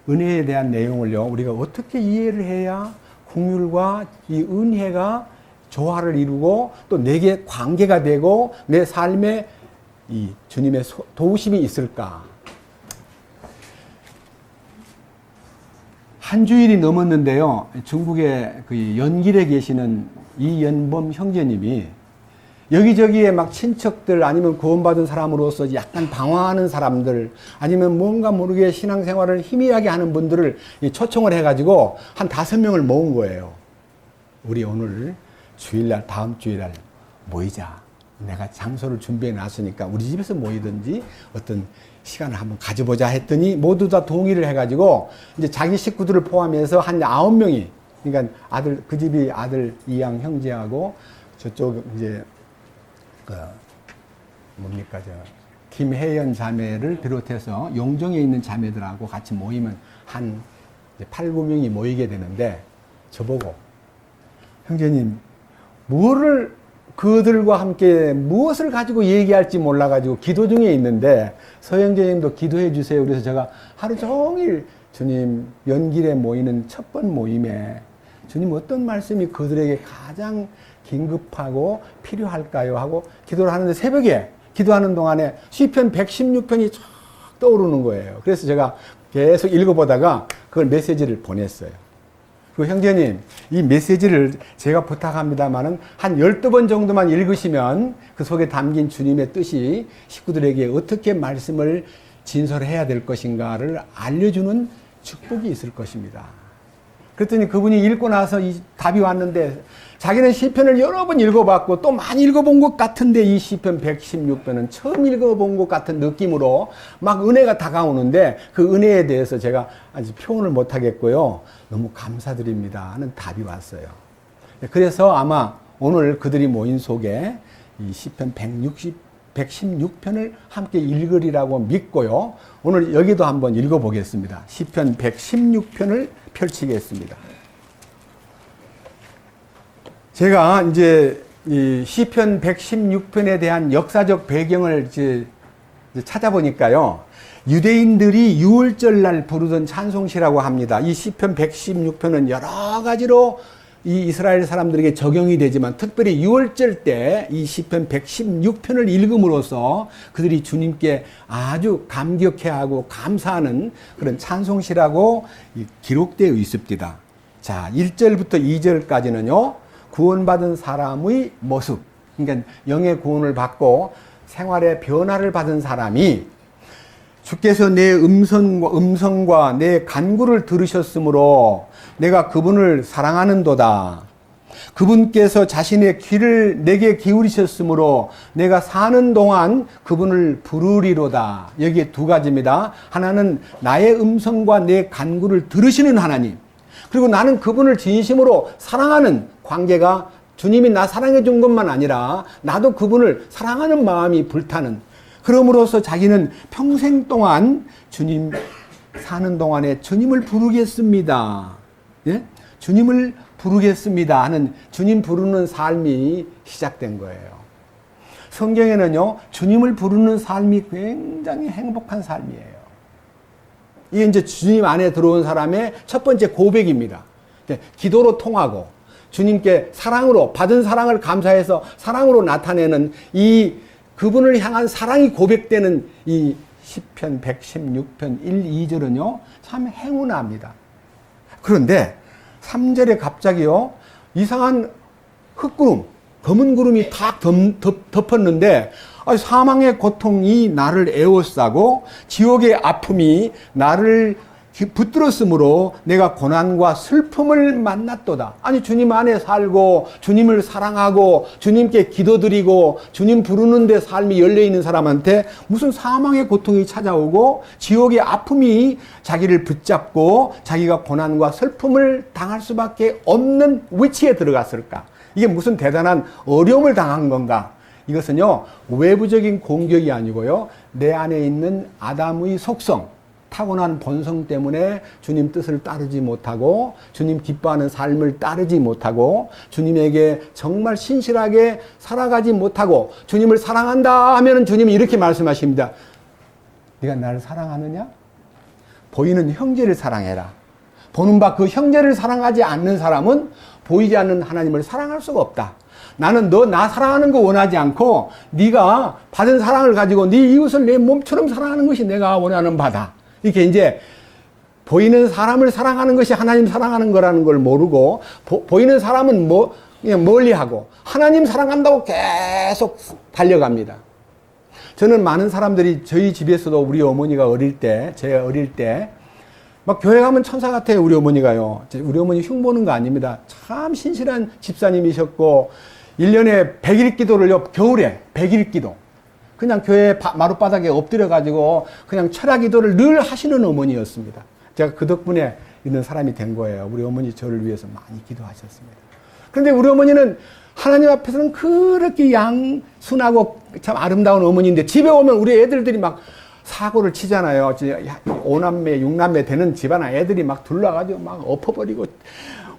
은혜에 대한 내용을요, 우리가 어떻게 이해를 해야 긍휼과 이 은혜가 조화를 이루고 또 내게 관계가 되고 내 삶에 이 주님의 도우심이 있을까? 한 주일이 넘었는데요, 중국의 그 연길에 계시는 이연범 형제님이 여기저기에 막 친척들 아니면 구원받은 사람으로서 약간 방황하는 사람들 아니면 뭔가 모르게 신앙생활을 희미하게 하는 분들을 초청을 해가지고 한 5명을 모은 거예요. 우리 오늘 주일날, 다음 주일날 모이자. 내가 장소를 준비해 놨으니까 우리 집에서 모이든지 어떤 시간을 한번 가져보자 했더니 모두 다 동의를 해가지고 이제 자기 식구들을 포함해서 한 9명이, 그러니까 아들, 그 집이 아들 이양 형제하고 저쪽 이제 뭡니까, 김혜연 자매를 비롯해서 용정에 있는 자매들하고 같이 모이면 한 8, 9명이 모이게 되는데, 저보고 형제님 그들과 함께 무엇을 가지고 얘기할지 몰라가지고 기도 중에 있는데 서형제님도 기도해 주세요. 그래서 제가 하루 종일 주님 연길에 모이는 첫 번 모임에 주님 어떤 말씀이 그들에게 가장 긴급하고 필요할까요? 하고 기도를 하는데, 새벽에 기도하는 동안에 시편 116편이 쫙 떠오르는 거예요. 그래서 제가 계속 읽어보다가 그걸 메시지를 보냈어요. 그 형제님, 이 메시지를 제가 부탁합니다만은 한 12번 정도만 읽으시면 그 속에 담긴 주님의 뜻이 식구들에게 어떻게 말씀을 진설해야 될 것인가를 알려주는 축복이 있을 것입니다. 그랬더니 그분이 읽고 나서 이 답이 왔는데, 자기는 시편을 여러 번 읽어봤고 또 많이 읽어본 것 같은데 이 시편 116편은 처음 읽어본 것 같은 느낌으로 막 은혜가 다가오는데, 그 은혜에 대해서 제가 아직 표현을 못하겠고요, 너무 감사드립니다 하는 답이 왔어요. 그래서 아마 오늘 그들이 모인 속에 이 시편 116편을 함께 읽으리라고 믿고요, 오늘 여기도 한번 읽어보겠습니다. 시편 116편을 펼치겠습니다. 제가 이제 이 시편 116편에 대한 역사적 배경을 이제 찾아보니까요, 유대인들이 유월절날 부르던 찬송시라고 합니다. 이 시편 116편은 여러 가지로 이 이스라엘 사람들에게 적용이 되지만 특별히 유월절 때 이 시편 116편을 읽음으로써 그들이 주님께 아주 감격해하고 감사하는 그런 찬송시라고 기록되어 있습니다. 자, 1절부터 2절까지는요, 구원받은 사람의 모습, 그러니까 영의 구원을 받고 생활의 변화를 받은 사람이 주께서 내 음성과 내 간구를 들으셨으므로 내가 그분을 사랑하는도다. 그분께서 자신의 귀를 내게 기울이셨으므로 내가 사는 동안 그분을 부르리로다. 여기에 두 가지입니다. 하나는 나의 음성과 내 간구를 들으시는 하나님, 그리고 나는 그분을 진심으로 사랑하는 관계가, 주님이 나 사랑해 준 것만 아니라 나도 그분을 사랑하는 마음이 불타는, 그럼으로써 자기는 평생 동안 주님 사는 동안에 주님을 부르겠습니다. 예? 주님을 부르겠습니다 하는 주님 부르는 삶이 시작된 거예요. 성경에는요, 주님을 부르는 삶이 굉장히 행복한 삶이에요. 이게 이제 주님 안에 들어온 사람의 첫 번째 고백입니다. 기도로 통하고 주님께 사랑으로, 받은 사랑을 감사해서 사랑으로 나타내는 이 그분을 향한 사랑이 고백되는 이 시편 116편 1, 2절은요 참 행운합니다. 그런데 3절에 갑자기요, 이상한 흑구름, 검은 구름이 탁 덮었는데 사망의 고통이 나를 에워싸고 지옥의 아픔이 나를 붙들었으므로 내가 고난과 슬픔을 만났도다. 아니, 주님 안에 살고 주님을 사랑하고 주님께 기도드리고 주님 부르는 데 삶이 열려있는 사람한테 무슨 사망의 고통이 찾아오고 지옥의 아픔이 자기를 붙잡고 자기가 고난과 슬픔을 당할 수밖에 없는 위치에 들어갔을까? 이게 무슨 대단한 어려움을 당한 건가? 이것은요, 외부적인 공격이 아니고요, 내 안에 있는 아담의 속성, 타고난 본성 때문에 주님 뜻을 따르지 못하고 주님 기뻐하는 삶을 따르지 못하고 주님에게 정말 신실하게 살아가지 못하고 주님을 사랑한다 하면 주님이 이렇게 말씀하십니다. 네가 나를 사랑하느냐? 보이는 형제를 사랑해라. 보는 바 그 형제를 사랑하지 않는 사람은 보이지 않는 하나님을 사랑할 수가 없다. 나는 너 나 사랑하는 거 원하지 않고 네가 받은 사랑을 가지고 네 이웃을 내 몸처럼 사랑하는 것이 내가 원하는 바다. 이렇게 이제 보이는 사람을 사랑하는 것이 하나님 사랑하는 거라는 걸 모르고 보이는 사람은 그냥 멀리하고 하나님 사랑한다고 계속 달려갑니다. 저는 많은 사람들이 저희 집에서도 우리 어머니가 어릴 때, 제가 어릴 때 막 교회 가면 천사 같아요, 우리 어머니가요. 우리 어머니 흉보는 거 아닙니다. 참 신실한 집사님이셨고 1년에 100일 기도를요, 겨울에 100일 기도. 그냥 교회 마룻바닥에 엎드려가지고 그냥 철야 기도를 늘 하시는 어머니였습니다. 제가 그 덕분에 있는 사람이 된 거예요. 우리 어머니 저를 위해서 많이 기도하셨습니다. 그런데 우리 어머니는 하나님 앞에서는 그렇게 양순하고 참 아름다운 어머니인데 집에 오면 우리 애들이 막 사고를 치잖아요. 5남매, 6남매 되는 집안 애들이 막 둘러가지고 막 엎어버리고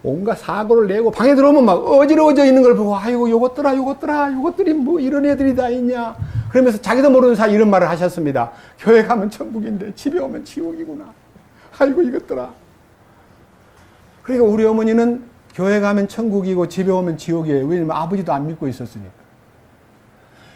온갖 사고를 내고 방에 들어오면 막 어지러워져 있는 걸 보고 아이고 요것들이 뭐 이런 애들이 다 있냐. 그러면서 자기도 모르는 사이 이런 말을 하셨습니다. 교회 가면 천국인데 집에 오면 지옥이구나. 아이고 이것들아. 그러니까 우리 어머니는 교회 가면 천국이고 집에 오면 지옥이에요. 왜냐면 아버지도 안 믿고 있었으니까.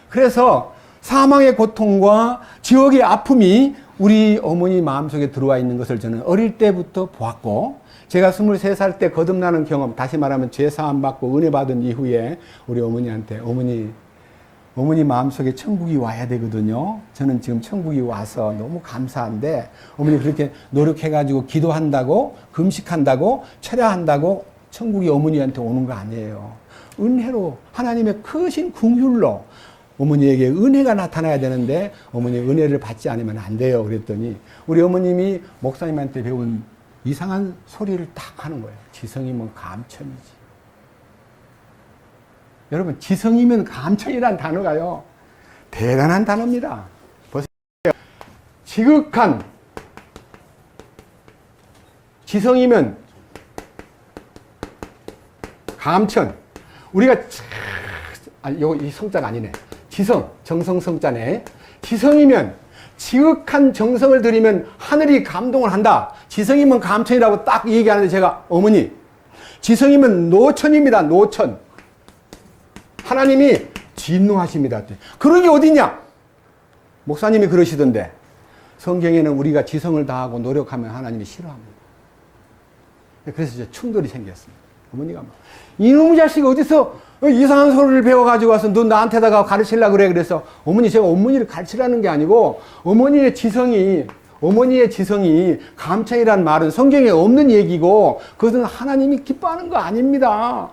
그래서 사망의 고통과 지옥의 아픔이 우리 어머니 마음속에 들어와 있는 것을 저는 어릴 때부터 보았고, 제가 23살 때 거듭나는 경험, 다시 말하면 죄사함 받고 은혜 받은 이후에 우리 어머니한테 어머니 마음속에 천국이 와야 되거든요. 저는 지금 천국이 와서 너무 감사한데 어머니 그렇게 노력해가지고 기도한다고 금식한다고 철야한다고 천국이 어머니한테 오는 거 아니에요. 은혜로 하나님의 크신 긍휼로 어머니에게 은혜가 나타나야 되는데 어머니 은혜를 받지 않으면 안 돼요. 그랬더니 우리 어머님이 목사님한테 배운 이상한 소리를 딱 하는 거예요. 지성이면 감천이지. 여러분, 지성이면 감천이란 단어가요, 대단한 단어입니다. 보세요. 지극한 지성이면 감천. 우리가 이 성자가 아니네. 지성, 정성성자네. 지성이면 지극한 정성을 들이면 하늘이 감동을 한다. 지성이면 감천이라고 딱 얘기하는데 제가 어머니, 지성이면 노천입니다. 노천. 하나님이 진노하십니다. 그런 게 어디냐? 목사님이 그러시던데 성경에는 우리가 지성을 다하고 노력하면 하나님이 싫어합니다. 그래서 이제 충돌이 생겼습니다. 어머니가 막 이놈의 자식이 어디서 이상한 소리를 배워가지고 와서 너 나한테다가 가르치려고 그래. 그래서 어머니, 제가 어머니를 가르치라는 게 아니고 어머니의 지성이 감천이란 말은 성경에 없는 얘기고 그것은 하나님이 기뻐하는 거 아닙니다.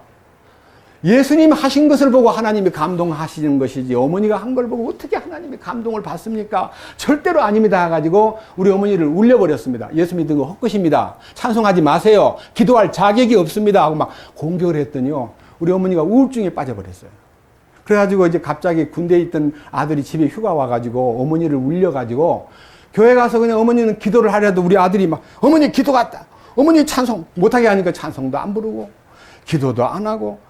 예수님 하신 것을 보고 하나님이 감동하시는 것이지 어머니가 한 걸 보고 어떻게 하나님이 감동을 받습니까? 절대로 아닙니다 해가지고 우리 어머니를 울려버렸습니다. 예수 믿은 거 헛것입니다. 찬송하지 마세요. 기도할 자격이 없습니다 하고 막 공격을 했더니요, 우리 어머니가 우울증에 빠져버렸어요. 그래가지고 이제 갑자기 군대에 있던 아들이 집에 휴가 와가지고 어머니를 울려가지고 교회 가서 그냥 어머니는 기도를 하려도 우리 아들이 막 어머니 기도 갔다. 어머니 찬송 못하게 하니까 찬송도 안 부르고 기도도 안 하고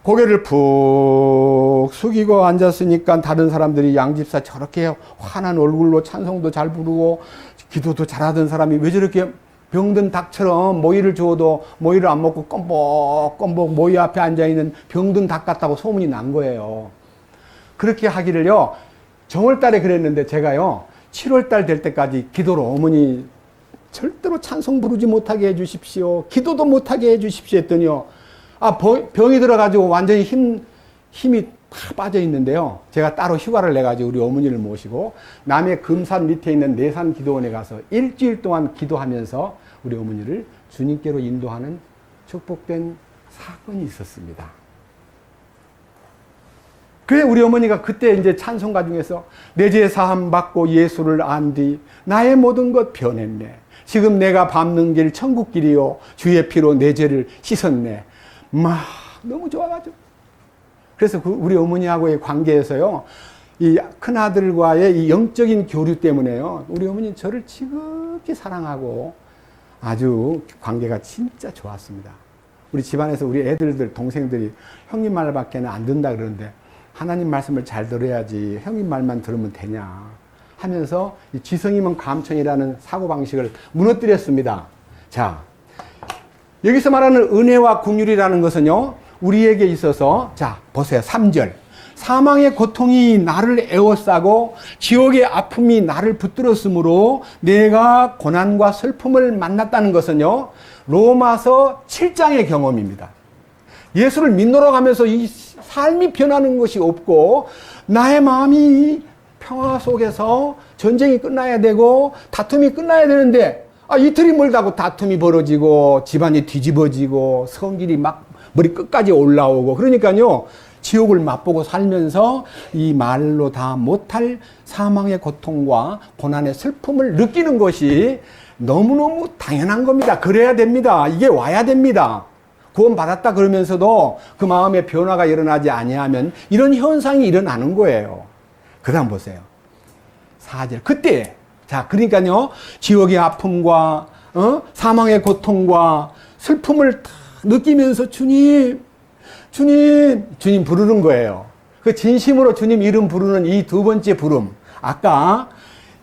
고개를 푹 숙이고 앉았으니까 다른 사람들이 양집사 저렇게 환한 얼굴로 찬송도 잘 부르고 기도도 잘하던 사람이 왜 저렇게 병든 닭처럼 모이를 주어도 모이를 안 먹고 껌벅껌벅 모이 앞에 앉아있는 병든 닭 같다고 소문이 난 거예요. 그렇게 하기를요, 정월달에 그랬는데 제가요 7월달 될 때까지 기도로 어머니 절대로 찬송 부르지 못하게 해주십시오, 기도도 못하게 해주십시오 했더니요, 병이 들어가지고 완전히 힘이 다 빠져 있는데요, 제가 따로 휴가를 내가지고 우리 어머니를 모시고 남해 금산 밑에 있는 내산 기도원에 가서 일주일 동안 기도하면서 우리 어머니를 주님께로 인도하는 축복된 사건이 있었습니다. 그래 우리 어머니가 그때 이제 찬송가 중에서 내 죄 사함 받고 예수를 안 뒤 나의 모든 것 변했네. 지금 내가 밟는 길 천국 길이요 주의 피로 내 죄를 씻었네. 너무 좋아가지고. 그래서 우리 어머니하고의 관계에서요, 이 큰아들과의 이 영적인 교류 때문에요, 우리 어머니는 저를 지극히 사랑하고 아주 관계가 진짜 좋았습니다. 우리 집안에서 우리 애들들, 동생들이 형님 말밖에는 안 된다 그러는데 하나님 말씀을 잘 들어야지 형님 말만 들으면 되냐 하면서 이 지성이면 감천이라는 사고방식을 무너뜨렸습니다. 자, 여기서 말하는 은혜와 긍휼이라는 것은요, 우리에게 있어서, 자, 보세요. 3절. 사망의 고통이 나를 에워싸고 지옥의 아픔이 나를 붙들었으므로 내가 고난과 슬픔을 만났다는 것은요, 로마서 7장의 경험입니다. 예수를 믿노라 하면서 이 삶이 변하는 것이 없고 나의 마음이 평화 속에서 전쟁이 끝나야 되고 다툼이 끝나야 되는데 이틀이 멀다고 다툼이 벌어지고 집안이 뒤집어지고 성질이 막 머리 끝까지 올라오고 그러니까요, 지옥을 맛보고 살면서 이 말로 다 못할 사망의 고통과 고난의 슬픔을 느끼는 것이 너무너무 당연한 겁니다. 그래야 됩니다. 이게 와야 됩니다. 구원받았다 그러면서도 그 마음의 변화가 일어나지 아니하면 이런 현상이 일어나는 거예요. 그 다음 보세요. 4절. 그때, 자, 그러니까요, 지옥의 아픔과, 사망의 고통과 슬픔을 다 느끼면서 주님 부르는 거예요. 그 진심으로 주님 이름 부르는 이 두 번째 부름. 아까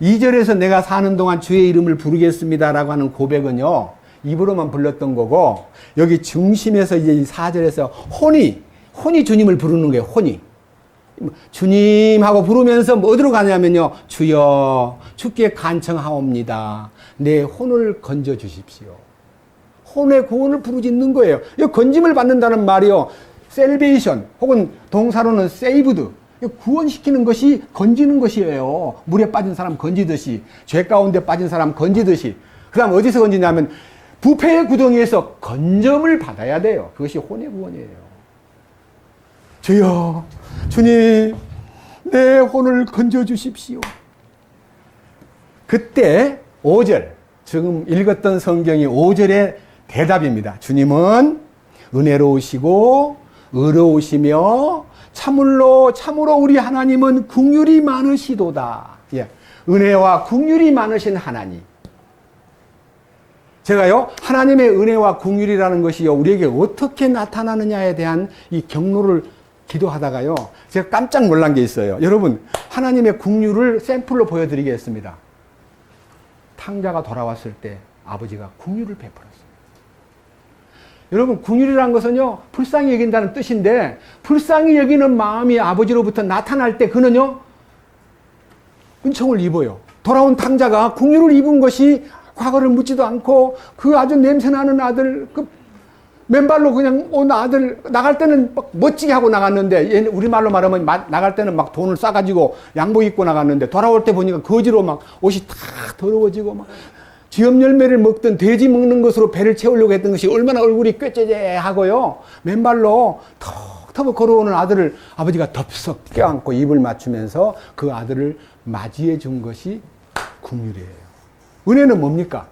2절에서 내가 사는 동안 주의 이름을 부르겠습니다라고 하는 고백은요, 입으로만 불렀던 거고, 여기 중심에서 이제 이 4절에서 혼이 주님을 부르는 거예요. 혼이. 주님 하고 부르면서 뭐 어디로 가냐면요, 주여 주께 간청하옵니다. 내 혼을 건져 주십시오. 혼의 구원을 부르짖는 거예요. 이 건짐을 받는다는 말이요, 셀베이션 혹은 동사로는 saved, 구원시키는 것이 건지는 것이에요. 물에 빠진 사람 건지듯이, 죄 가운데 빠진 사람 건지듯이. 그 다음 어디서 건지냐면 부패의 구덩이에서 건점을 받아야 돼요. 그것이 혼의 구원이에요. 주여 주님 내 혼을 건져 주십시오. 그때 5절, 지금 읽었던 성경이 5절의 대답입니다. 주님은 은혜로우시고 의로우시며 참으로 우리 하나님은 긍휼이 많으시도다. 예, 은혜와 긍휼이 많으신 하나님. 제가요, 하나님의 은혜와 긍휼이라는 것이요, 우리에게 어떻게 나타나느냐에 대한 이 경로를 기도하다가요, 제가 깜짝 놀란 게 있어요. 여러분, 하나님의 긍휼을 샘플로 보여드리겠습니다. 탕자가 돌아왔을 때 아버지가 긍휼을 베풀었어요. 여러분, 긍휼이라는 것은요, 불쌍히 여긴다는 뜻인데, 불쌍히 여기는 마음이 아버지로부터 나타날 때 그는요, 은총을 입어요. 돌아온 탕자가 긍휼을 입은 것이 과거를 묻지도 않고 그 아주 냄새나는 아들, 그 맨발로 그냥 온 아들, 나갈 때는 막 멋지게 하고 나갔는데, 우리말로 말하면 나갈 때는 막 돈을 싸가지고 양복 입고 나갔는데, 돌아올 때 보니까 거지로 막 옷이 다 더러워지고 막 지엽 열매를 먹던 돼지 먹는 것으로 배를 채우려고 했던 것이 얼마나 얼굴이 꾀째째하고요, 맨발로 턱턱 걸어오는 아들을 아버지가 덥석 껴안고 입을 맞추면서 그 아들을 맞이해 준 것이 긍휼이에요. 은혜는 뭡니까?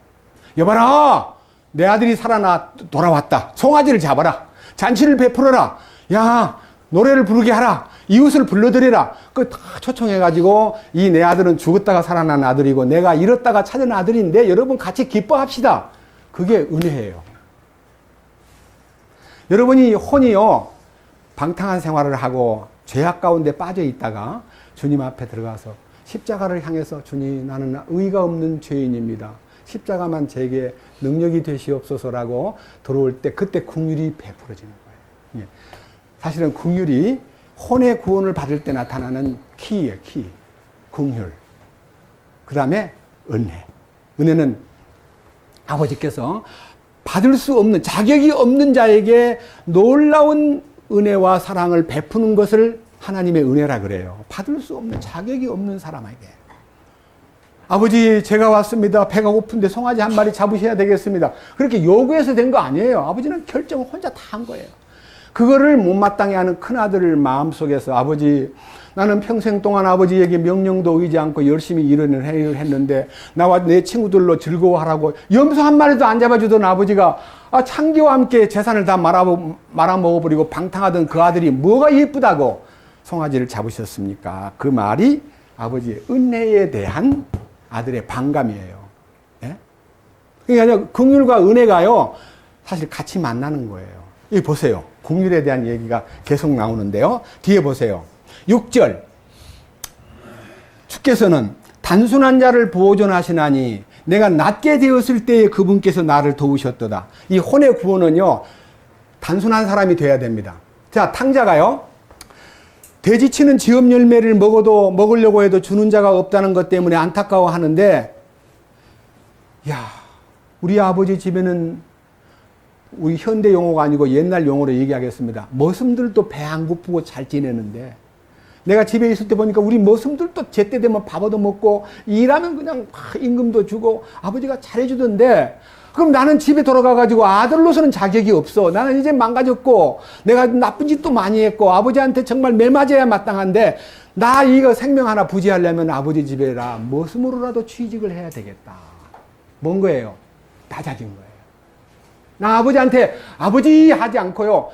여봐라, 내 아들이 살아나 돌아왔다. 송아지를 잡아라. 잔치를 베풀어라. 야, 노래를 부르게 하라. 이웃을 불러들이라. 그 다 초청해가지고 이 내 아들은 죽었다가 살아난 아들이고 내가 잃었다가 찾은 아들인데 여러분 같이 기뻐합시다. 그게 은혜예요. 여러분이 혼이요, 방탕한 생활을 하고 죄악 가운데 빠져 있다가 주님 앞에 들어가서 십자가를 향해서 주님, 나는 의가 없는 죄인입니다. 십자가만 제게 능력이 되시옵소서라고 들어올 때 그때 긍휼이 베풀어지는 거예요. 예. 사실은 긍휼이 혼의 구원을 받을 때 나타나는 키예요, 키. 긍휼. 그 다음에 은혜. 은혜는 아버지께서 받을 수 없는, 자격이 없는 자에게 놀라운 은혜와 사랑을 베푸는 것을 하나님의 은혜라 그래요. 받을 수 없는, 자격이 없는 사람에게. 아버지, 제가 왔습니다. 배가 고픈데 송아지 한 마리 잡으셔야 되겠습니다. 그렇게 요구해서 된 거 아니에요. 아버지는 결정을 혼자 다 한 거예요. 그거를 못마땅해 하는 큰아들을 마음속에서 아버지 나는 평생 동안 아버지에게 명령도 의지 않고 열심히 일을 했는데 나와 내 친구들로 즐거워하라고 염소 한 마리도 안 잡아주던 아버지가 창기와 함께 재산을 다 말아먹어버리고 방탕하던 그 아들이 뭐가 예쁘다고 송아지를 잡으셨습니까? 그 말이 아버지의 은혜에 대한 아들의 반감이에요. 예? 그러니까 긍휼과 은혜가요 사실 같이 만나는 거예요. 이 보세요. 긍휼에 대한 얘기가 계속 나오는데요. 뒤에 보세요. 6절 주께서는 단순한 자를 보존하시나니 내가 낮게 되었을 때에 그분께서 나를 도우셨도다. 이 혼의 구원은요 단순한 사람이 돼야 됩니다. 자, 탕자가요 돼지치는 지업 열매를 먹으려고 해도 주는 자가 없다는 것 때문에 안타까워하는데, 야, 우리 아버지 집에는 우리 현대 용어가 아니고 옛날 용어로 얘기하겠습니다. 머슴들도 배 안 고프고 잘 지내는데, 내가 집에 있을 때 보니까 우리 머슴들도 제때 되면 밥 얻어 먹고 일하면 그냥 임금도 주고 아버지가 잘해주던데, 그럼 나는 집에 돌아가가지고 아들로서는 자격이 없어. 나는 이제 망가졌고 내가 나쁜 짓도 많이 했고 아버지한테 정말 매맞아야 마땅한데 나 이거 생명 하나 부지하려면 아버지 집에라 머슴으로라도 취직을 해야 되겠다. 뭔 거예요? 낮아진 거예요. 나 아버지한테 아버지 하지 않고요.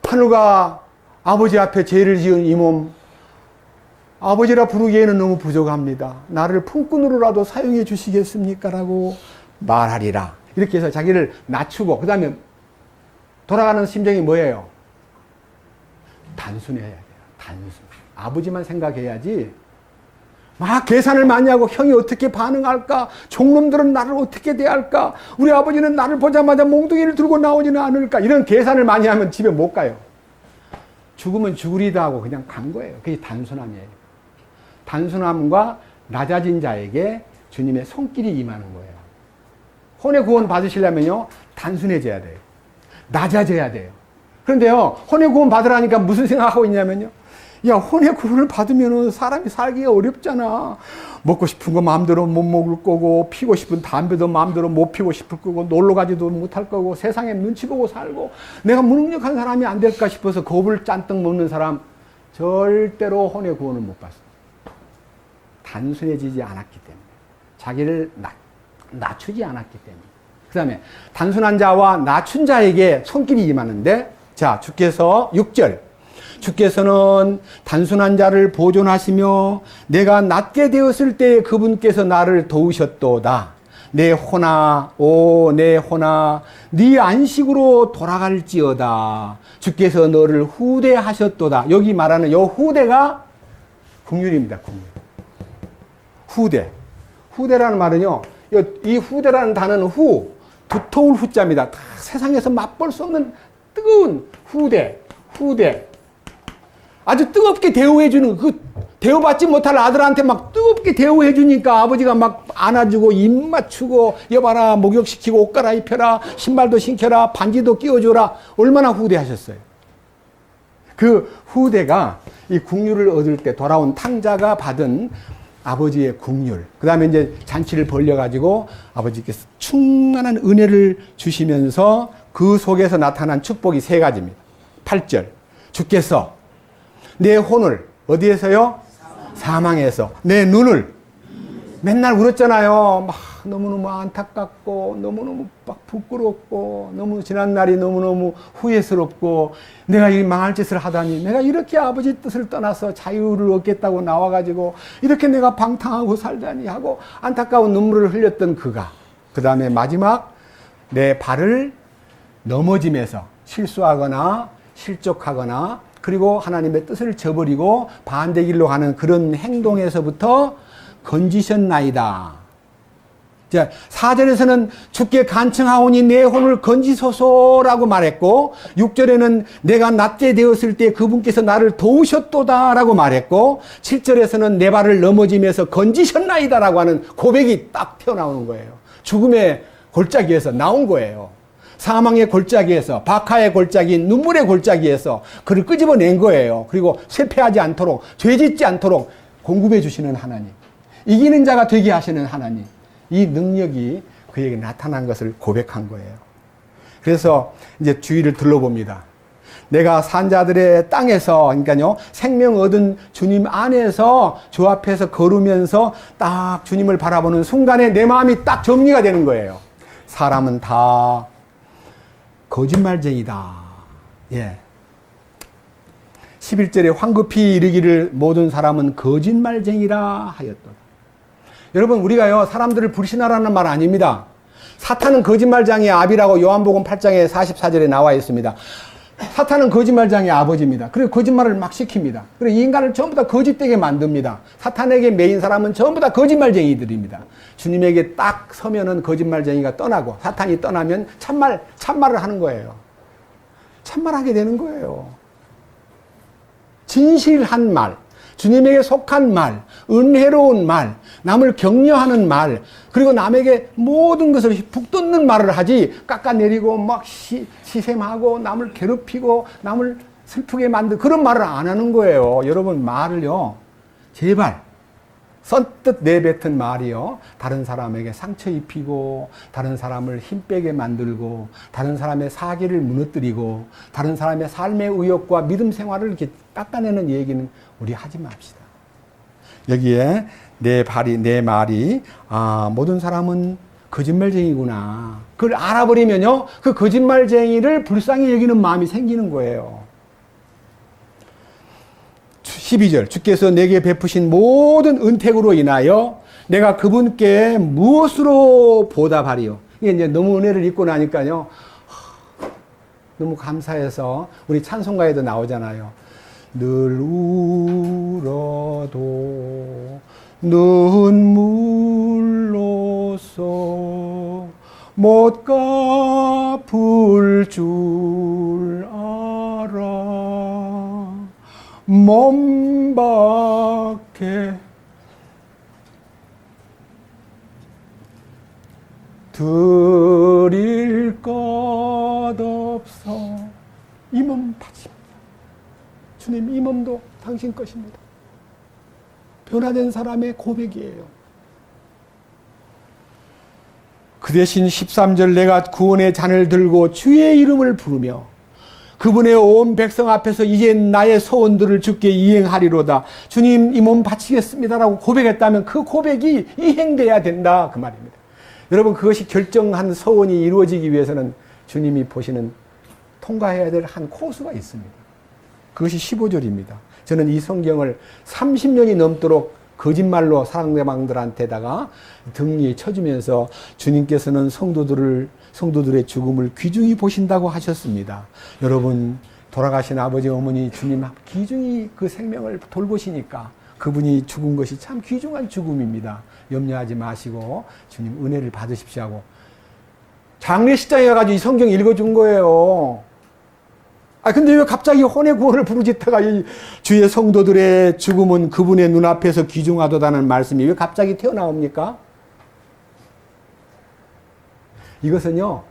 하늘과 아버지 앞에 죄를 지은 이 몸 아버지라 부르기에는 너무 부족합니다. 나를 품꾼으로라도 사용해 주시겠습니까? 라고 말하리라. 이렇게 해서 자기를 낮추고 그 다음에 돌아가는 심정이 뭐예요? 단순해야 돼요. 단순. 아버지만 생각해야지 막 계산을 많이 하고 형이 어떻게 반응할까? 종놈들은 나를 어떻게 대할까? 우리 아버지는 나를 보자마자 몽둥이를 들고 나오지는 않을까? 이런 계산을 많이 하면 집에 못 가요. 죽으면 죽으리다 하고 그냥 간 거예요. 그게 단순함이에요. 단순함과 낮아진 자에게 주님의 손길이 임하는 거예요. 혼의 구원 받으시려면요, 단순해져야 돼요. 낮아져야 돼요. 그런데요, 혼의 구원 받으라니까 무슨 생각하고 있냐면요, 야, 혼의 구원을 받으면 사람이 살기가 어렵잖아. 먹고 싶은 거 마음대로 못 먹을 거고, 피고 싶은 담배도 마음대로 못 피고 싶을 거고, 놀러 가지도 못할 거고, 세상에 눈치 보고 살고, 내가 무능력한 사람이 안 될까 싶어서 겁을 짠뜩 먹는 사람, 절대로 혼의 구원을 못 받습니다. 단순해지지 않았기 때문에. 자기를 낮추지 않았기 때문에. 그 다음에 단순한 자와 낮춘 자에게 손길이 임하는데, 자, 주께서 6절 주께서는 단순한 자를 보존하시며 내가 낮게 되었을 때 그분께서 나를 도우셨도다. 내 호나 오 내 호나 네 안식으로 돌아갈지어다. 주께서 너를 후대하셨도다. 여기 말하는 이 후대가 긍휼입니다. 긍휼. 후대라는 말은요, 이 후대라는 단어는 두터울 후자입니다. 다 세상에서 맛볼 수 없는 뜨거운 후대. 아주 뜨겁게 대우해주는, 대우받지 못할 아들한테 막 뜨겁게 대우해주니까 아버지가 막 안아주고 입 맞추고, 여봐라, 목욕시키고 옷 갈아입혀라, 신발도 신겨라, 반지도 끼워줘라. 얼마나 후대하셨어요. 그 후대가 이 긍휼을 얻을 때 돌아온 탕자가 받은 아버지의 긍휼. 그 다음에 이제 잔치를 벌려가지고 아버지께서 충만한 은혜를 주시면서 그 속에서 나타난 축복이 3가지입니다. 8절. 주께서 내 혼을 어디에서요? 사망에서. 내 눈을 맨날 울었잖아요. 막 너무너무 안타깝고 너무너무 막 부끄럽고 너무 지난 날이 너무너무 후회스럽고 내가 이 망할 짓을 하다니 내가 이렇게 아버지 뜻을 떠나서 자유를 얻겠다고 나와가지고 이렇게 내가 방탕하고 살다니 하고 안타까운 눈물을 흘렸던 그가 그 다음에 마지막 내 발을 넘어짐에서 실수하거나 실족하거나 그리고 하나님의 뜻을 저버리고 반대 길로 가는 그런 행동에서부터 건지셨나이다. 자, 4절에서는 주께 간청하오니 내 혼을 건지소서라고 말했고 6절에는 내가 낮게 되었을 때 그분께서 나를 도우셨도다라고 말했고 7절에서는 내 발을 넘어지면서 건지셨나이다라고 하는 고백이 딱 튀어나오는 거예요. 죽음의 골짜기에서 나온 거예요. 사망의 골짜기에서 박하의 골짜기 눈물의 골짜기에서 그를 끄집어낸 거예요. 그리고 실패하지 않도록 죄짓지 않도록 공급해 주시는 하나님, 이기는 자가 되게 하시는 하나님, 이 능력이 그에게 나타난 것을 고백한 거예요. 그래서 이제 주위를 둘러봅니다. 내가 산자들의 땅에서, 그러니까요, 생명 얻은 주님 안에서 주 앞에서 걸으면서 딱 주님을 바라보는 순간에 내 마음이 딱 정리가 되는 거예요. 사람은 다 거짓말쟁이다. 예. 11절에 황급히 이르기를 모든 사람은 거짓말쟁이라 하였도다. 여러분, 우리가요, 사람들을 불신하라는 말 아닙니다. 사탄은 거짓말장의 아비라고 요한복음 8장에 44절에 나와 있습니다. 사탄은 거짓말장의 아버지입니다. 그리고 거짓말을 막 시킵니다. 그리고 인간을 전부 다 거짓되게 만듭니다. 사탄에게 매인 사람은 전부 다 거짓말쟁이들입니다. 주님에게 딱 서면은 거짓말쟁이가 떠나고 사탄이 떠나면 참말을 하는 거예요. 참말하게 되는 거예요. 진실한 말, 주님에게 속한 말, 은혜로운 말, 남을 격려하는 말, 그리고 남에게 모든 것을 북돋는 말을 하지 깎아내리고 막 시샘하고 남을 괴롭히고 남을 슬프게 만든 그런 말을 안 하는 거예요. 여러분, 말을요, 제발 선뜻 내뱉은 말이요, 다른 사람에게 상처 입히고 다른 사람을 힘 빼게 만들고 다른 사람의 사기를 무너뜨리고 다른 사람의 삶의 의욕과 믿음 생활을 이렇게 깎아내는 얘기는 우리 하지 맙시다. 여기에 내 말이 모든 사람은 거짓말쟁이구나, 그걸 알아버리면요, 그 거짓말쟁이를 불쌍히 여기는 마음이 생기는 거예요. 12절, 주께서 내게 베푸신 모든 은택으로 인하여 내가 그분께 무엇으로 보답하리요. 이게 이제 너무 은혜를 입고 나니까요, 너무 감사해서 우리 찬송가에도 나오잖아요. 늘 울어도 눈물로써 못 갚을 줄 알아. 몸 밖에 드릴 것 없어. 이 몸 바칩니다. 주님, 이 몸도 당신 것입니다. 변화된 사람의 고백이에요. 그 대신 13절, 내가 구원의 잔을 들고 주의 이름을 부르며 그분의 온 백성 앞에서 이제 나의 소원들을 주께 이행하리로다. 주님, 이 몸 바치겠습니다라고 고백했다면 그 고백이 이행돼야 된다, 그 말입니다. 여러분, 그것이 결정한 소원이 이루어지기 위해서는 주님이 보시는 통과해야 될 한 코스가 있습니다. 그것이 15절입니다. 저는 이 성경을 30년이 넘도록 거짓말로 상대방들한테다가 등리에 쳐주면서 주님께서는 성도들의 죽음을 귀중히 보신다고 하셨습니다. 여러분, 돌아가신 아버지 어머니 주님 귀중히 그 생명을 돌보시니까 그분이 죽은 것이 참 귀중한 죽음입니다. 염려하지 마시고 주님 은혜를 받으십시오 하고 장례식장에 가가지고 이 성경 읽어준 거예요. 근데 왜 갑자기 혼의 구원을 부르짖다가 이 주의 성도들의 죽음은 그분의 눈앞에서 귀중하도다는 말씀이 왜 갑자기 튀어나옵니까? 이것은요,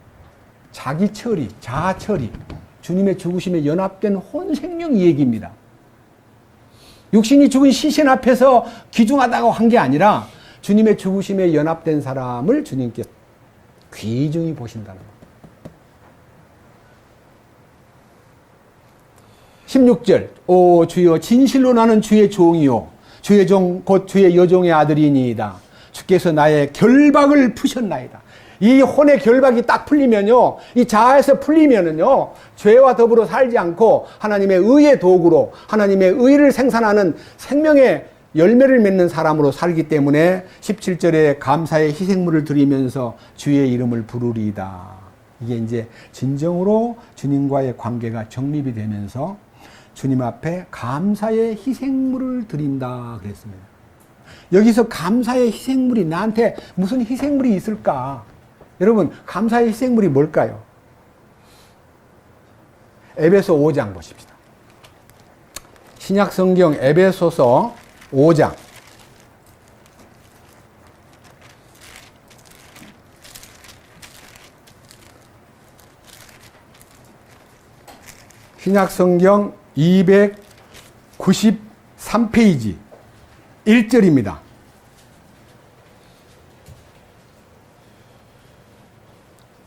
자기 처리, 자아 처리, 주님의 죽으심에 연합된 혼 생명 얘기입니다. 육신이 죽은 시신 앞에서 귀중하다고 한 게 아니라 주님의 죽으심에 연합된 사람을 주님께 귀중히 보신다는 것. 16절, 오 주여, 진실로 나는 주의 종이요 주의 종 곧 주의 여종의 아들이니이다. 주께서 나의 결박을 푸셨나이다. 이 혼의 결박이 딱 풀리면요, 이 자아에서 풀리면은요, 죄와 더불어 살지 않고 하나님의 의의 도구로 하나님의 의를 생산하는 생명의 열매를 맺는 사람으로 살기 때문에 17절에 감사의 희생물을 드리면서 주의 이름을 부르리이다. 이게 이제 진정으로 주님과의 관계가 정립이 되면서 주님 앞에 감사의 희생물을 드린다 그랬습니다. 여기서 감사의 희생물이, 나한테 무슨 희생물이 있을까? 여러분, 감사의 희생물이 뭘까요? 에베소 5장 보십시다. 신약성경 에베소서 5장. 신약성경 293페이지 1절입니다.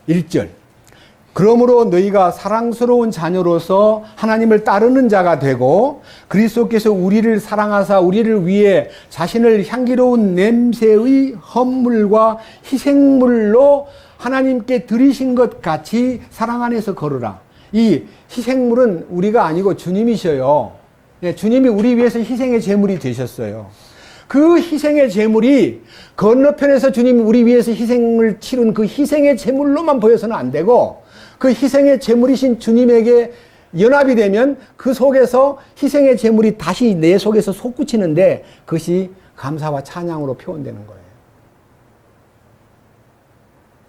1절. 그러므로 너희가 사랑스러운 자녀로서 하나님을 따르는 자가 되고 그리스도께서 우리를 사랑하사 우리를 위해 자신을 향기로운 냄새의 헌물과 희생물로 하나님께 드리신 것 같이 사랑 안에서 걸으라. 이 희생물은 우리가 아니고 주님이셔요. 네, 주님이 우리 위해서 희생의 제물이 되셨어요. 그 희생의 제물이 건너편에서 주님이 우리 위해서 희생을 치른 그 희생의 제물로만 보여서는 안 되고 그 희생의 제물이신 주님에게 연합이 되면 그 속에서 희생의 제물이 다시 내 속에서 솟구치는데 그것이 감사와 찬양으로 표현되는 거예요.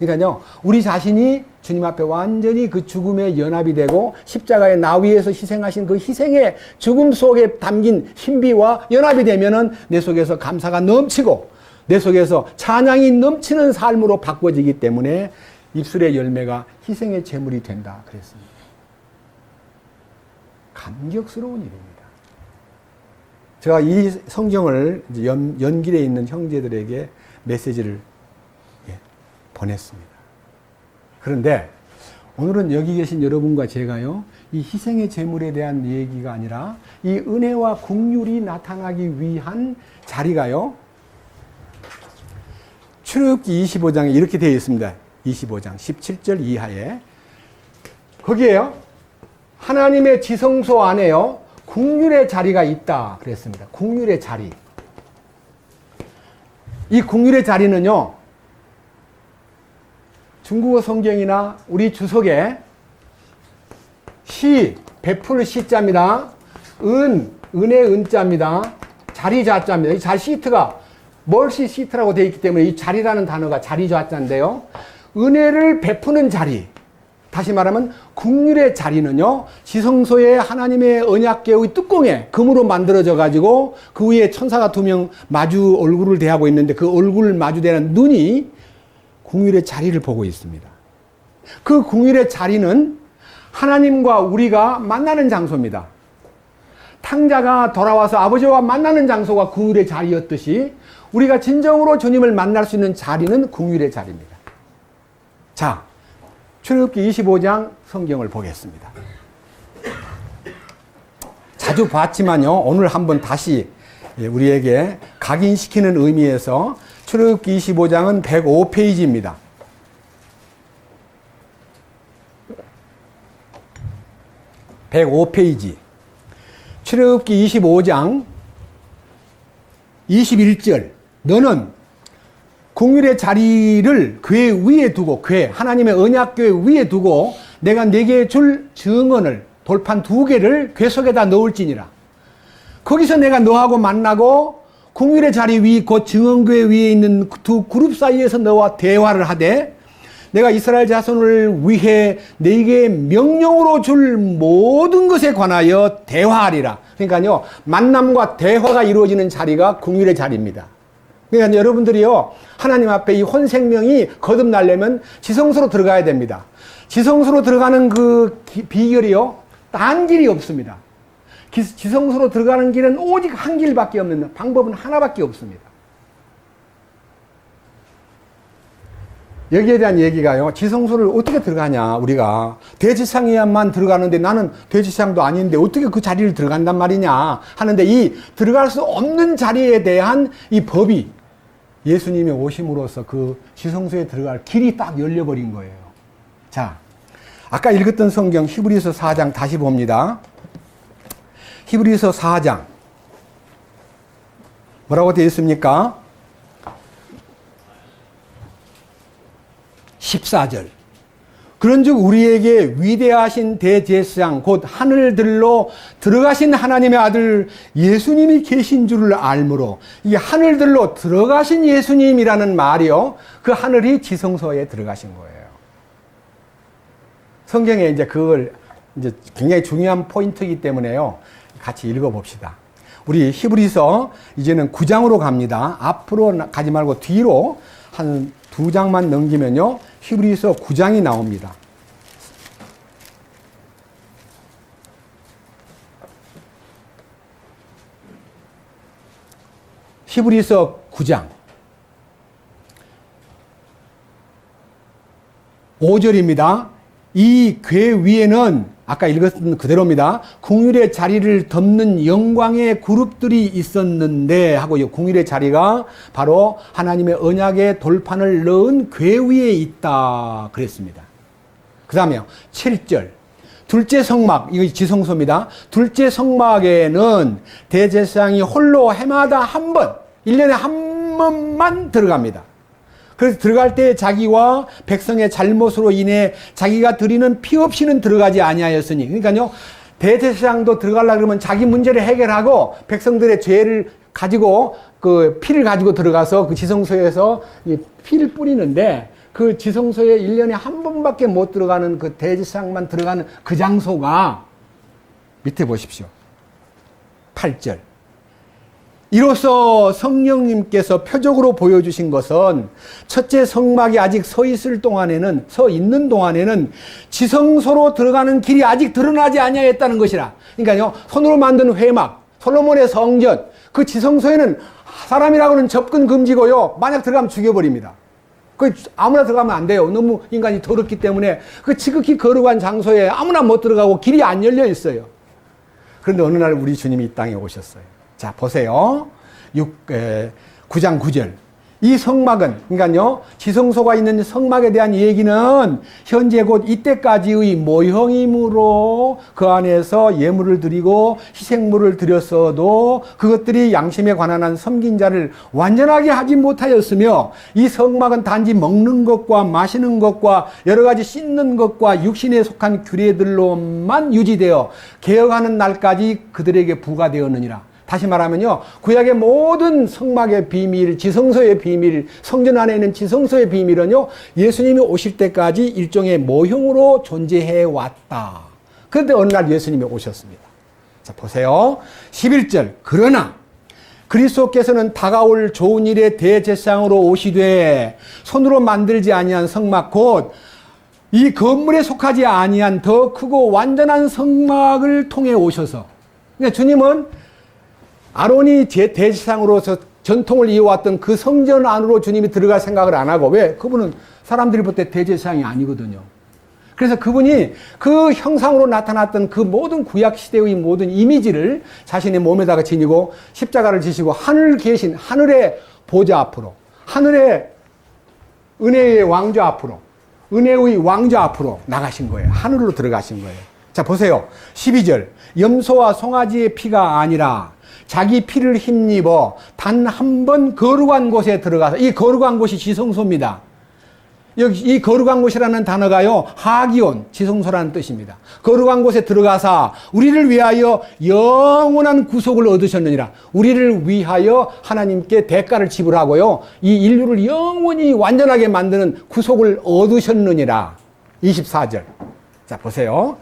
그러니까요, 우리 자신이 주님 앞에 완전히 그 죽음에 연합이 되고 십자가에 나 위해서 희생하신 그 희생의 죽음 속에 담긴 신비와 연합이 되면은 내 속에서 감사가 넘치고 내 속에서 찬양이 넘치는 삶으로 바꿔지기 때문에 입술의 열매가 희생의 제물이 된다 그랬습니다. 감격스러운 일입니다. 제가 이 성경을 연길에 있는 형제들에게 메시지를 보냈습니다. 그런데 오늘은 여기 계신 여러분과 제가요, 이 희생의 제물에 대한 얘기가 아니라 이 은혜와 긍휼이 나타나기 위한 자리가요, 출애굽기 25장에 이렇게 되어 있습니다. 25장 17절 이하에 거기에요, 하나님의 지성소 안에요 긍휼의 자리가 있다 그랬습니다. 긍휼의 자리. 이 긍휼의 자리는요, 중국어 성경이나 우리 주석에 시, 베풀 시자입니다. 은혜 은자입니다. 자리 자자입니다. 이 자 시트가 멀시 시트라고 되어 있기 때문에 이 자리라는 단어가 자리 자자인데요. 은혜를 베푸는 자리. 다시 말하면 긍휼의 자리는요, 지성소에 하나님의 언약궤의 뚜껑에 금으로 만들어져 가지고 그 위에 천사가 2명 마주 얼굴을 대하고 있는데 그 얼굴 마주대는 눈이 긍휼의 자리를 보고 있습니다. 그 긍휼의 자리는 하나님과 우리가 만나는 장소입니다. 탕자가 돌아와서 아버지와 만나는 장소가 긍휼의 자리였듯이 우리가 진정으로 주님을 만날 수 있는 자리는 긍휼의 자리입니다. 자, 출애굽기 25장 성경을 보겠습니다. 자주 봤지만요, 오늘 한번 다시 우리에게 각인시키는 의미에서 출애굽기 25장은 105페이지입니다. (105페이지) 출애굽기 25장 21절 너는 긍휼의 자리를 궤 위에 두고, 궤 하나님의 언약궤 위에 두고 내가 네게 줄 증언을 돌판 2개를 궤 속에다 넣을지니라. 거기서 내가 너하고 만나고 긍휼의 자리 위 곧 증언궤 위에 있는 두 그룹 사이에서 너와 대화를 하되 내가 이스라엘 자손을 위해 네게 명령으로 줄 모든 것에 관하여 대화하리라. 그러니까요, 만남과 대화가 이루어지는 자리가 긍휼의 자리입니다. 그러니까 여러분들이요, 하나님 앞에 이 혼생명이 거듭나려면 지성소로 들어가야 됩니다. 지성소로 들어가는 그 비결이요, 딴 길이 없습니다. 지성소로 들어가는 길은 오직 한 길밖에 없는, 방법은 하나밖에 없습니다. 여기에 대한 얘기가요, 지성소를 어떻게 들어가냐, 우리가 대지상에만 들어가는데 나는 대지상도 아닌데 어떻게 그 자리를 들어간단 말이냐 하는데, 이 들어갈 수 없는 자리에 대한 이 법이 예수님이 오심으로써 그 지성소에 들어갈 길이 딱 열려버린 거예요. 자, 아까 읽었던 성경 히브리서 4장 다시 봅니다. 히브리서 4장 뭐라고 되어 있습니까? 14절 그런즉 우리에게 위대하신 대제사장 곧 하늘들로 들어가신 하나님의 아들 예수님이 계신 줄을 알므로, 이 하늘들로 들어가신 예수님이라는 말이요, 그 하늘이 지성소에 들어가신 거예요. 성경에 이제 그걸 이제 굉장히 중요한 포인트이기 때문에요, 같이 읽어봅시다. 우리 히브리서 이제는 9장으로 갑니다. 앞으로 가지 말고 뒤로 한 2장만 넘기면요, 히브리서 9장이 나옵니다. 히브리서 9장 5절입니다. 이 궤 위에는 아까 읽었던 그대로입니다. 궁율의 자리를 덮는 영광의 그룹들이 있었는데 하고, 이 궁율의 자리가 바로 하나님의 언약의 돌판을 넣은 궤 위에 있다 그랬습니다. 그 다음에 7절. 둘째 성막, 이거 지성소입니다. 둘째 성막에는 대제사장이 홀로 해마다 한 번, 1년에 한 번만 들어갑니다. 그래서 들어갈 때 자기와 백성의 잘못으로 인해 자기가 드리는 피 없이는 들어가지 아니하였으니, 그러니까요, 대제사장도 들어가려고 그러면 자기 문제를 해결하고 백성들의 죄를 가지고 그 피를 가지고 들어가서 그 지성소에서 이 피를 뿌리는데, 그 지성소에 1년에 한 번밖에 못 들어가는 그 대제사장만 들어가는 그 장소가 밑에 보십시오. 8절. 이로써 성령님께서 표적으로 보여주신 것은 첫째 성막이 아직 서 있는 동안에는 지성소로 들어가는 길이 아직 드러나지 아니하였다는 것이라. 그러니까요, 손으로 만든 회막, 솔로몬의 성전, 그 지성소에는 사람이라고는 접근 금지고요, 만약 들어가면 죽여버립니다. 그 아무나 들어가면 안 돼요. 너무 인간이 더럽기 때문에 그 지극히 거룩한 장소에 아무나 못 들어가고 길이 안 열려 있어요. 그런데 어느 날 우리 주님이 이 땅에 오셨어요. 자, 보세요. 9장 9절. 이 성막은, 그러니까요, 지성소가 있는 성막에 대한 얘기는 현재 곧 이때까지의 모형이므로 그 안에서 예물을 드리고 희생물을 드렸어도 그것들이 양심에 관한 한 섬긴 자를 완전하게 하지 못하였으며, 이 성막은 단지 먹는 것과 마시는 것과 여러 가지 씻는 것과 육신에 속한 규례들로만 유지되어 개혁하는 날까지 그들에게 부과되었느니라. 다시 말하면요, 구약의 모든 성막의 비밀, 지성소의 비밀, 성전 안에 있는 지성소의 비밀은요, 예수님이 오실 때까지 일종의 모형으로 존재해 왔다. 그런데 어느 날 예수님이 오셨습니다. 자, 보세요. 11절. 그러나 그리스도께서는 다가올 좋은 일의 대제사장으로 오시되 손으로 만들지 아니한 성막 곧 이 건물에 속하지 아니한 더 크고 완전한 성막을 통해 오셔서, 그러니까 주님은 아론이 대제사장으로서 전통을 이어왔던 그 성전 안으로 주님이 들어갈 생각을 안 하고, 왜? 그분은 사람들이 볼 때 대제사장이 아니거든요. 그래서 그분이 그 형상으로 나타났던 그 모든 구약 시대의 모든 이미지를 자신의 몸에다가 지니고 십자가를 지시고 하늘의 보좌 앞으로, 하늘의 은혜의 왕좌 앞으로, 은혜의 왕좌 앞으로 나가신 거예요. 하늘로 들어가신 거예요. 자, 보세요. 12절. 염소와 송아지의 피가 아니라 자기 피를 힘입어 단 한 번 거룩한 곳에 들어가서, 이 거룩한 곳이 지성소입니다. 여기 이 거룩한 곳이라는 단어가요, 하기온, 지성소라는 뜻입니다. 거룩한 곳에 들어가서 우리를 위하여 영원한 구속을 얻으셨느니라. 우리를 위하여 하나님께 대가를 지불하고요, 이 인류를 영원히 완전하게 만드는 구속을 얻으셨느니라. 24절. 자, 보세요.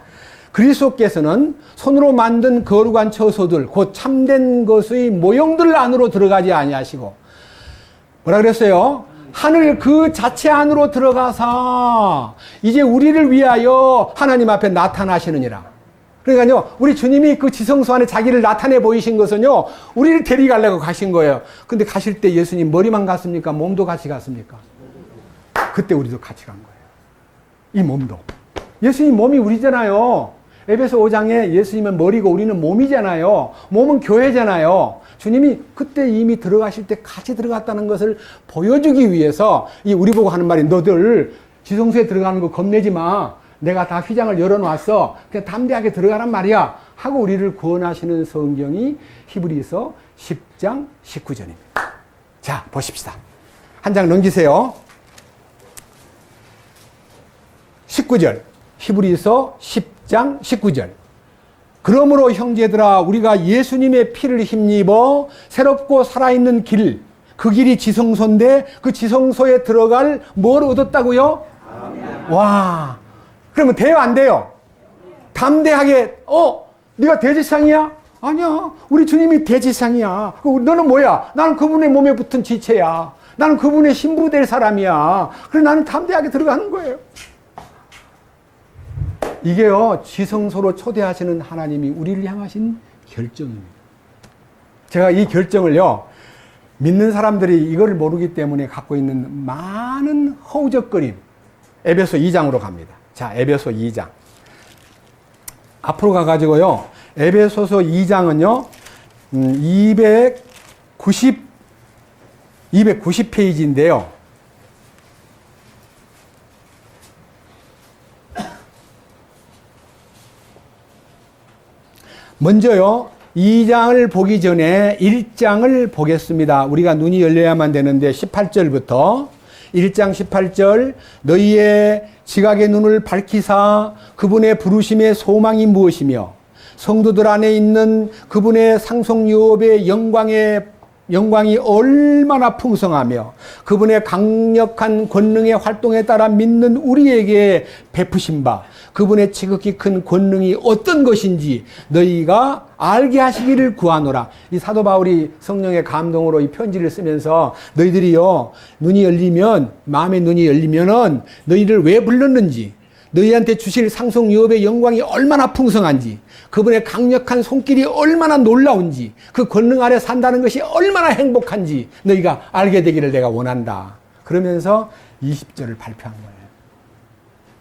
그리스도께서는 손으로 만든 거룩한 처소들, 곧 참된 것의 모형들 안으로 들어가지 아니하시고, 뭐라 그랬어요? 하늘 그 자체 안으로 들어가서 이제 우리를 위하여 하나님 앞에 나타나시느니라. 그러니까요, 우리 주님이 그 지성소 안에 자기를 나타내 보이신 것은요, 우리를 데려가려고 가신 거예요. 근데 가실 때 예수님 머리만 갔습니까? 몸도 같이 갔습니까? 그때 우리도 같이 간 거예요. 이 몸도. 예수님 몸이 우리잖아요. 에베소 5장에 예수님은 머리고 우리는 몸이잖아요. 몸은 교회잖아요. 주님이 그때 이미 들어가실 때 같이 들어갔다는 것을 보여주기 위해서 이 우리 보고 하는 말이, 너들 지성소에 들어가는 거 겁내지 마. 내가 다 휘장을 열어놨어. 그냥 담대하게 들어가란 말이야. 하고 우리를 구원하시는 성경이 히브리서 10장 19절입니다. 자, 보십시다. 한 장 넘기세요. 19절. 히브리서 10장 19절. 그러므로 형제들아, 우리가 예수님의 피를 힘입어 새롭고 살아있는 길, 그 길이 지성소인데 그 지성소에 들어갈 뭘 얻었다고요? 와, 그러면 돼요, 안 돼요? 담대하게, 네가 대제사장이야? 아니야, 우리 주님이 대제사장이야. 너는 뭐야? 나는 그분의 몸에 붙은 지체야. 나는 그분의 신부 될 사람이야. 그래서 나는 담대하게 들어가는 거예요. 이게요, 지성소로 초대하시는 하나님이 우리를 향하신 결정입니다. 제가 이 결정을요, 믿는 사람들이 이걸 모르기 때문에 갖고 있는 많은 허우적거림, 에베소 2장으로 갑니다. 자, 자, 에베소 2장. 앞으로 가가지고요. 에베소서 2장은요. 290페이지인데요. 먼저요. 2장을 보기 전에 1장을 보겠습니다. 우리가 눈이 열려야만 되는데 18절부터 1장 18절 너희의 지각의 눈을 밝히사 그분의 부르심의 소망이 무엇이며 성도들 안에 있는 그분의 상속유업의 영광이 얼마나 풍성하며 그분의 강력한 권능의 활동에 따라 믿는 우리에게 베푸신 바 그분의 지극히 큰 권능이 어떤 것인지 너희가 알게 하시기를 구하노라. 이 사도 바울이 성령의 감동으로 이 편지를 쓰면서 너희들이요 눈이 열리면 마음의 눈이 열리면은 너희를 왜 불렀는지 너희한테 주실 상속유업의 영광이 얼마나 풍성한지 그분의 강력한 손길이 얼마나 놀라운지 그 권능 아래 산다는 것이 얼마나 행복한지 너희가 알게 되기를 내가 원한다. 그러면서 20절을 발표한 거예요.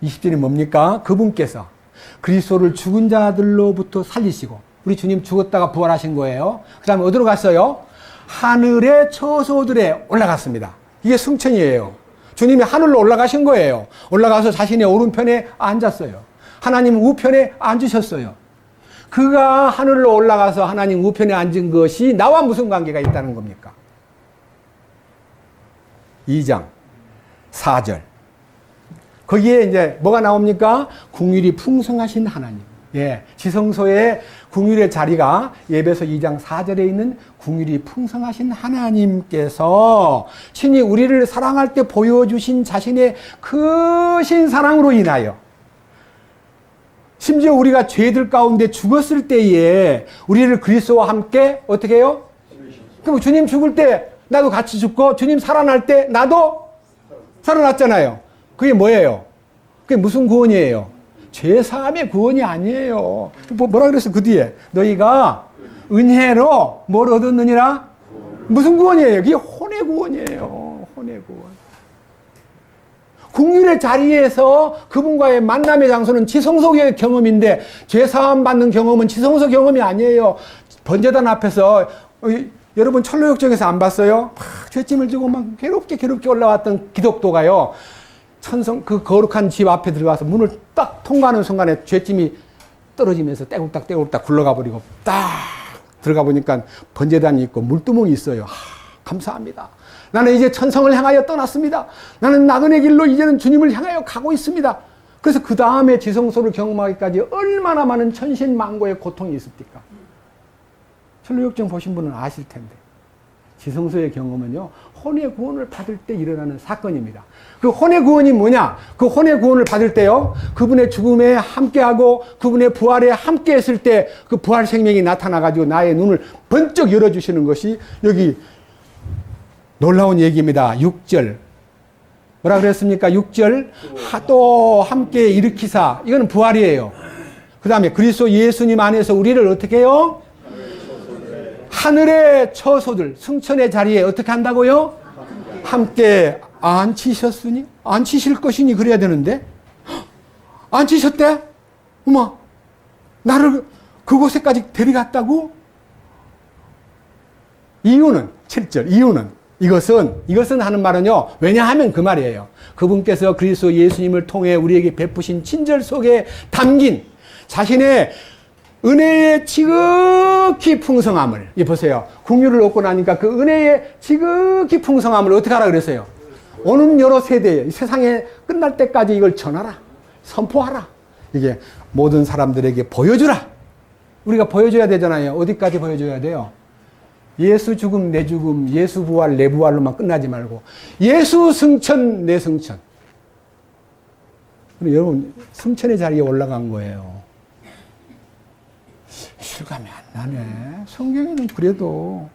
20절이 뭡니까? 그분께서 그리스도를 죽은 자들로부터 살리시고 우리 주님 죽었다가 부활하신 거예요. 그 다음에 어디로 갔어요? 하늘의 처소들에 올라갔습니다. 이게 승천이에요. 주님이 하늘로 올라가신 거예요. 올라가서 자신의 오른편에 앉았어요. 하나님 우편에 앉으셨어요. 그가 하늘로 올라가서 하나님 우편에 앉은 것이 나와 무슨 관계가 있다는 겁니까? 2장 4절 거기에 이제 뭐가 나옵니까? 궁율이 풍성하신 하나님. 예, 지성소의 궁율의 자리가 에베소 2장 4절에 있는 궁율이 풍성하신 하나님께서 친히 우리를 사랑할 때 보여주신 자신의 크신 사랑으로 인하여 심지어 우리가 죄들 가운데 죽었을 때에 우리를 그리스도와 함께 어떻게 해요? 그럼 주님 죽을 때 나도 같이 죽고 주님 살아날 때 나도 살아났잖아요. 그게 뭐예요? 그게 무슨 구원이에요? 죄사함의 구원이 아니에요. 뭐라 그랬어 그 뒤에? 너희가 은혜로 뭘 얻었느니라? 무슨 구원이에요? 그게 혼의 구원이에요. 혼의 구원. 국률의 자리에서 그분과의 만남의 장소는 지성소의 경험인데 죄사함 받는 경험은 지성소 경험이 아니에요. 번제단 앞에서 여러분 철로역정에서 안 봤어요? 막 죄짐을 지고 막 괴롭게 올라왔던 기독도가요. 천성 그 거룩한 집 앞에 들어가서 문을 딱 통과하는 순간에 죄짐이 떨어지면서 떼굴딱 굴러가 버리고 딱 들어가 보니까 번제단이 있고 물두멍이 있어요. 감사합니다. 나는 이제 천성을 향하여 떠났습니다. 나는 나그네 길로 이제는 주님을 향하여 가고 있습니다. 그래서 그 다음에 지성소를 경험하기까지 얼마나 많은 천신만고의 고통이 있습니까? 철로역정 보신 분은 아실 텐데 지성소의 경험은요 혼의 구원을 받을 때 일어나는 사건입니다. 그 혼의 구원이 뭐냐? 그 혼의 구원을 받을 때요 그분의 죽음에 함께하고 그분의 부활에 함께했을 때 그 부활 생명이 나타나가지고 나의 눈을 번쩍 열어주시는 것이 여기 놀라운 얘기입니다. 6절 뭐라 그랬습니까? 6절 또 함께 일으키사 이거는 부활이에요. 그 다음에 그리스도 예수님 안에서 우리를 어떻게 해요? 하늘의 처소들 승천의 자리에 어떻게 한다고요? 함께 앉히셨으니 앉히실 것이니 그래야 되는데 앉히셨대? 어머 나를 그곳에까지 데려갔다고? 이유는 7절 이유는 이것은 하는 말은요 왜냐하면 그 말이에요. 그분께서 그리스도 예수님을 통해 우리에게 베푸신 친절 속에 담긴 자신의 은혜의 지극히 풍성함을 보세요. 국유를 얻고 나니까 그 은혜의 지극히 풍성함을 어떻게 하라 그랬어요? 오는 여러 세대에 세상에 끝날 때까지 이걸 전하라 선포하라 이게 모든 사람들에게 보여주라. 우리가 보여줘야 되잖아요. 어디까지 보여줘야 돼요? 예수 죽음 내 죽음 예수 부활 내 부활로만 끝나지 말고 예수 승천 내 승천. 여러분 승천의 자리에 올라간 거예요. 실감이 안 나네. 성경에는 그래도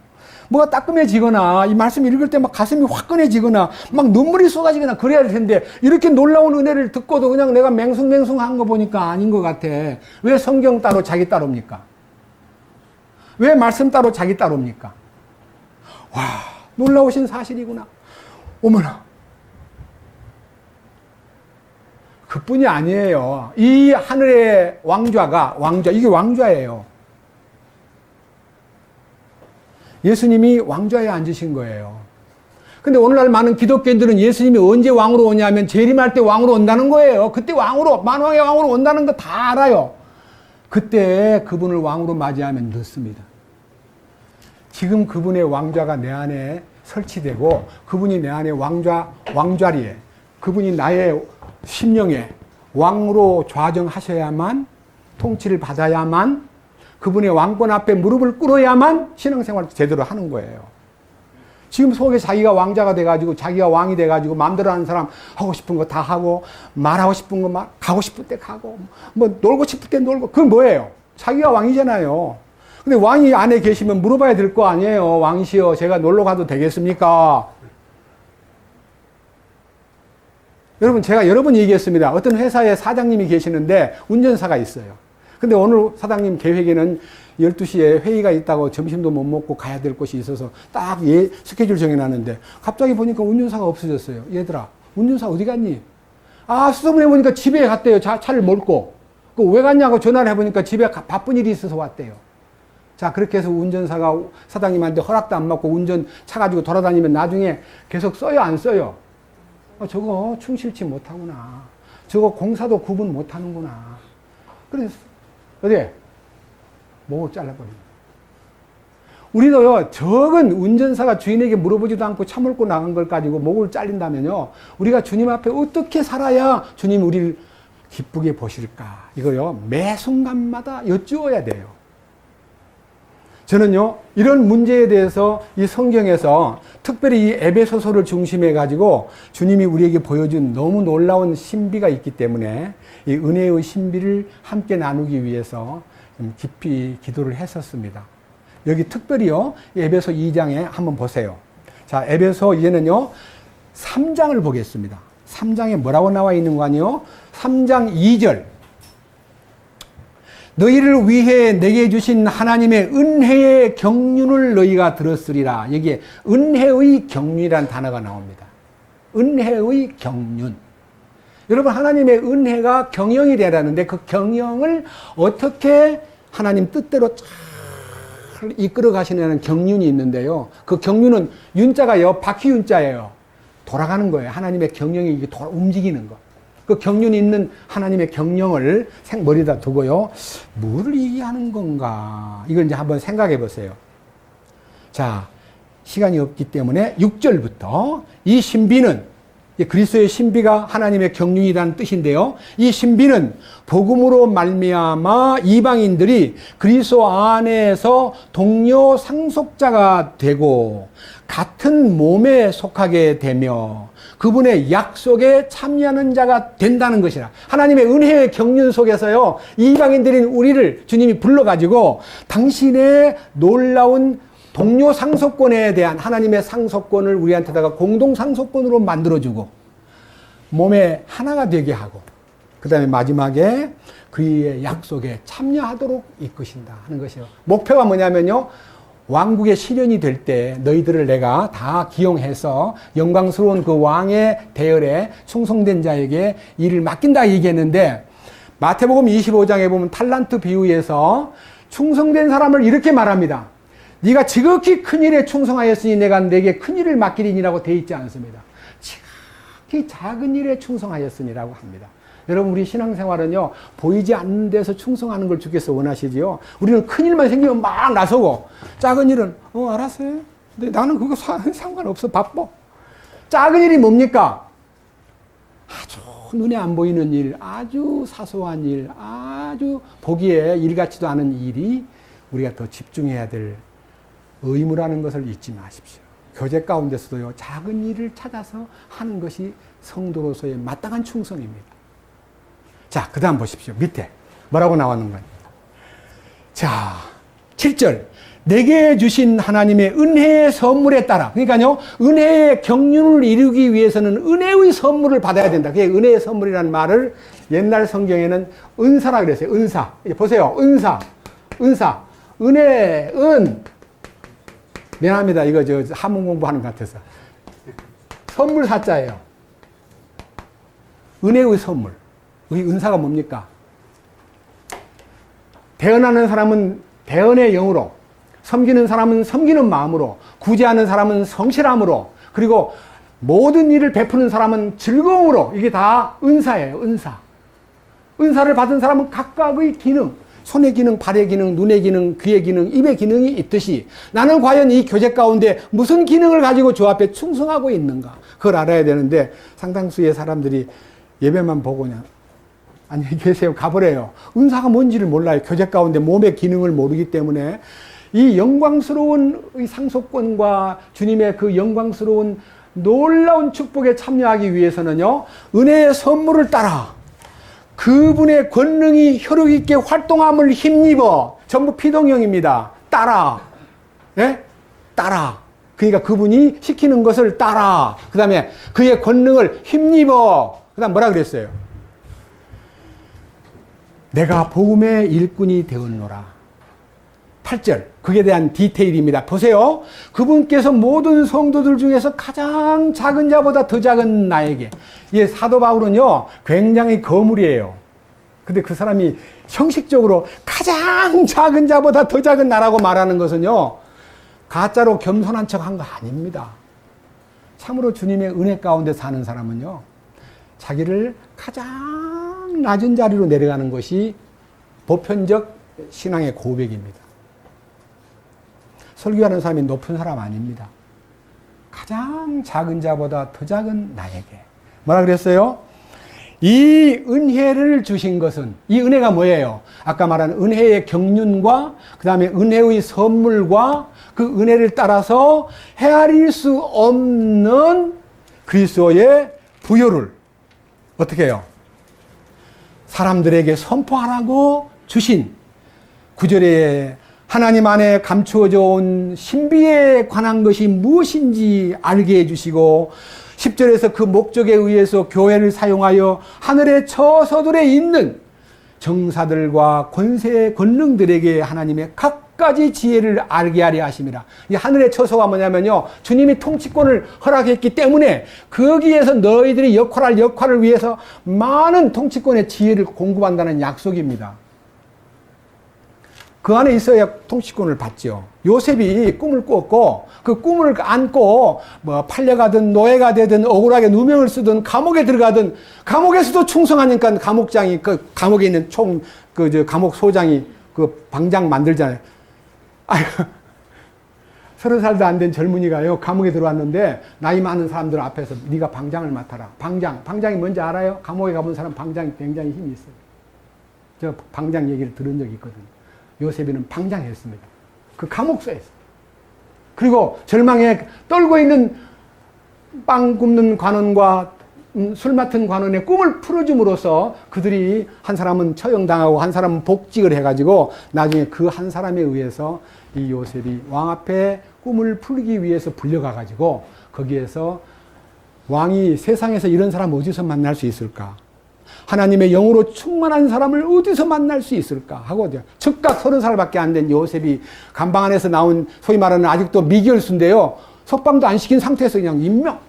뭐가 따끔해지거나 이 말씀 읽을 때 막 가슴이 화끈해지거나 막 눈물이 쏟아지거나 그래야 될 텐데 이렇게 놀라운 은혜를 듣고도 그냥 내가 맹숭맹숭한 거 보니까 아닌 것 같아. 왜 성경 따로 자기 따로입니까? 왜 말씀 따로 자기 따로입니까? 와 놀라우신 사실이구나. 어머나 그뿐이 아니에요. 이 하늘의 왕좌, 이게 왕좌예요. 예수님이 왕좌에 앉으신 거예요. 근데 오늘날 많은 기독교인들은 예수님이 언제 왕으로 오냐면 재림할 때 왕으로 온다는 거예요. 그때 왕으로, 만왕의 왕으로 온다는 거 다 알아요. 그때 그분을 왕으로 맞이하면 늦습니다. 지금 그분의 왕좌가 내 안에 설치되고 그분이 내 안에 왕좌리에 그분이 나의 심령에 왕으로 좌정하셔야만 통치를 받아야만 그분의 왕권 앞에 무릎을 꿇어야만 신앙생활을 제대로 하는 거예요. 지금 속에 자기가 왕자가 돼가지고 자기가 왕이 돼가지고 마음대로 하는 사람 하고 싶은 거 다 하고 말하고 싶은 거 말, 가고 싶을 때 가고 뭐 놀고 싶을 때 놀고 그건 뭐예요? 자기가 왕이잖아요. 근데 왕이 안에 계시면 물어봐야 될 거 아니에요. 왕이시여 제가 놀러 가도 되겠습니까? 여러분 제가 여러 번 얘기했습니다. 어떤 회사에 사장님이 계시는데 운전사가 있어요. 근데 오늘 사장님 계획에는 12시에 회의가 있다고 점심도 못 먹고 가야 될 곳이 있어서 딱 스케줄 정해놨는데 갑자기 보니까 운전사가 없어졌어요. 얘들아 운전사 어디 갔니? 아 수소문해 보니까 집에 갔대요. 차를 몰고. 왜 갔냐고 전화를 해보니까 집에 바쁜 일이 있어서 왔대요. 자 그렇게 해서 운전사가 사장님한테 허락도 안 받고 운전 차 가지고 돌아다니면 나중에 계속 써요 안 써요? 저거 충실치 못하구나. 저거 공사도 구분 못하는구나. 그래서 어디? 목을 잘라버립니다. 우리도요, 적은 운전사가 주인에게 물어보지도 않고 차 몰고 나간 걸 가지고 목을 잘린다면요, 우리가 주님 앞에 어떻게 살아야 주님 우리를 기쁘게 보실까? 이거요, 매 순간마다 여쭈어야 돼요. 저는요, 이런 문제에 대해서 이 성경에서 특별히 이 에베소서를 중심해 가지고 주님이 우리에게 보여준 너무 놀라운 신비가 있기 때문에 이 은혜의 신비를 함께 나누기 위해서 깊이 기도를 했었습니다. 여기 특별히요, 에베소 2장에 한번 보세요. 자, 에베소 이제는요, 3장을 보겠습니다. 3장에 뭐라고 나와 있는 거 아니요? 3장 2절. 너희를 위해 내게 주신 하나님의 은혜의 경륜을 너희가 들었으리라. 여기에 은혜의 경륜이라는 단어가 나옵니다. 은혜의 경륜. 여러분 하나님의 은혜가 경영이 되라는데 그 경영을 어떻게 하나님 뜻대로 잘 이끌어 가시는 경륜이 있는데요. 그 경륜은 윤자가요. 바퀴윤자예요. 돌아가는 거예요. 하나님의 경영이 움직이는 거. 그 경륜이 있는 하나님의 경영을 머리에다 두고요. 뭐를 얘기하는 건가? 이걸 이제 한번 생각해 보세요. 자, 시간이 없기 때문에 6절부터 이 신비는 그리스도의 신비가 하나님의 경륜이라는 뜻인데요. 이 신비는 복음으로 말미암아 이방인들이 그리스도 안에서 동료 상속자가 되고 같은 몸에 속하게 되며 그분의 약속에 참여하는 자가 된다는 것이라. 하나님의 은혜의 경륜 속에서요, 이방인들인 우리를 주님이 불러가지고 당신의 놀라운 동료 상속권에 대한 하나님의 상속권을 우리한테다가 공동 상속권으로 만들어주고 몸에 하나가 되게 하고 그 다음에 마지막에 그의 약속에 참여하도록 이끄신다 하는 것이요. 목표가 뭐냐면요, 왕국의 실현이 될 때 너희들을 내가 다 기용해서 영광스러운 그 왕의 대열에 충성된 자에게 일을 맡긴다 얘기했는데 마태복음 25장에 보면 탈란트 비유에서 충성된 사람을 이렇게 말합니다. 네가 지극히 큰 일에 충성하였으니 내가 내게 큰 일을 맡기리니라고 되어 있지 않습니다. 지극히 작은 일에 충성하였으니라고 합니다. 여러분 우리 신앙생활은요, 보이지 않는 데서 충성하는 걸 주께서 원하시지요. 우리는 큰 일만 생기면 막 나서고 작은 일은 알았어요. 근데 나는 그거 상관없어, 바빠. 작은 일이 뭡니까? 아주 눈에 안 보이는 일, 아주 사소한 일, 아주 보기에 일 같지도 않은 일이 우리가 더 집중해야 될 의무라는 것을 잊지 마십시오. 교제 가운데서도요, 작은 일을 찾아서 하는 것이 성도로서의 마땅한 충성입니다. 자, 그 다음 보십시오. 밑에 뭐라고 나왔는가? 자, 7절. 내게 주신 하나님의 은혜의 선물에 따라, 그러니까요, 은혜의 경륜을 이루기 위해서는 은혜의 선물을 받아야 된다. 그게 은혜의 선물이라는 말을 옛날 성경에는 은사라 그랬어요. 은사. 보세요. 은사. 은혜, 미안합니다. 이거 한문 공부하는 것 같아서. 선물 사자예요. 은혜의 선물. 이 은사가 뭡니까? 대언하는 사람은 대언의 영으로, 섬기는 사람은 섬기는 마음으로, 구제하는 사람은 성실함으로, 그리고 모든 일을 베푸는 사람은 즐거움으로. 이게 다 은사예요. 은사. 은사를 받은 사람은 각각의 기능, 손의 기능, 발의 기능, 눈의 기능, 귀의 기능, 입의 기능이 있듯이 나는 과연 이 교제 가운데 무슨 기능을 가지고 주 앞에 충성하고 있는가, 그걸 알아야 되는데 상당수의 사람들이 예배만 보고 그냥 안녕히 계세요 가버려요. 은사가 뭔지를 몰라요. 교제 가운데 몸의 기능을 모르기 때문에 이 영광스러운 이 상속권과 주님의 그 영광스러운 놀라운 축복에 참여하기 위해서는요, 은혜의 선물을 따라 그분의 권능이 혈육 있게 활동함을 힘입어. 전부 피동형입니다. 따라. 예? 따라. 그러니까 그분이 시키는 것을 따라. 그 다음에 그의 권능을 힘입어. 그 다음 뭐라 그랬어요? 내가 복음의 일꾼이 되었노라. 8절. 그에 대한 디테일입니다. 보세요. 그분께서 모든 성도들 중에서 가장 작은 자보다 더 작은 나에게. 이 사도 바울은요, 굉장히 거물이에요. 근데 그 사람이 형식적으로 가장 작은 자보다 더 작은 나라고 말하는 것은요, 가짜로 겸손한 척 한 거 아닙니다. 참으로 주님의 은혜 가운데 사는 사람은요, 자기를 가장 낮은 자리로 내려가는 것이 보편적 신앙의 고백입니다. 설교하는 사람이 높은 사람 아닙니다. 가장 작은 자보다 더 작은 나에게. 뭐라 그랬어요? 이 은혜를 주신 것은, 이 은혜가 뭐예요? 아까 말한 은혜의 경륜과 그 다음에 은혜의 선물과 그 은혜를 따라서 헤아릴 수 없는 그리스도의 부요를 어떻게 해요? 사람들에게 선포하라고 주신 9절에 하나님 안에 감추어져 온 신비에 관한 것이 무엇인지 알게 해주시고, 10절에서 그 목적에 의해서 교회를 사용하여 하늘의 처소들에 있는 정사들과 권세 권능들에게 하나님의 각가지 지혜를 알게 하려 하심이라. 이 하늘의 처소가 뭐냐면요, 주님이 통치권을 허락했기 때문에 거기에서 너희들이 역할할 역할을 위해서 많은 통치권의 지혜를 공급한다는 약속입니다. 그 안에 있어야 통치권을 받죠. 요셉이 꿈을 꿨고 그 꿈을 안고 뭐 팔려가든 노예가 되든 억울하게 누명을 쓰든 감옥에 들어가든, 감옥에서도 충성하니까 감옥장이, 그 감옥에 있는 감옥 소장이 그 방장 만들잖아요. 아이고, 30살도 안 된 젊은이가요, 감옥에 들어왔는데 나이 많은 사람들 앞에서 네가 방장을 맡아라. 방장이 뭔지 알아요? 감옥에 가본 사람 방장이 굉장히 힘이 있어요. 저 방장 얘기를 들은 적이 있거든요. 요셉이는 방장했습니다. 그 감옥소에서. 그리고 절망에 떨고 있는 빵 굽는 관원과 술 맡은 관원의 꿈을 풀어줌으로써 그들이 한 사람은 처형당하고 한 사람은 복직을 해가지고 나중에 그 한 사람에 의해서 이 요셉이 왕 앞에 꿈을 풀기 위해서 불려가가지고 거기에서 왕이 세상에서 이런 사람 어디서 만날 수 있을까? 하나님의 영으로 충만한 사람을 어디서 만날 수 있을까 하고 즉각 30살밖에 안 된 요셉이 감방 안에서 나온 소위 말하는 아직도 미결수인데요, 석방도 안 시킨 상태에서 그냥 임명.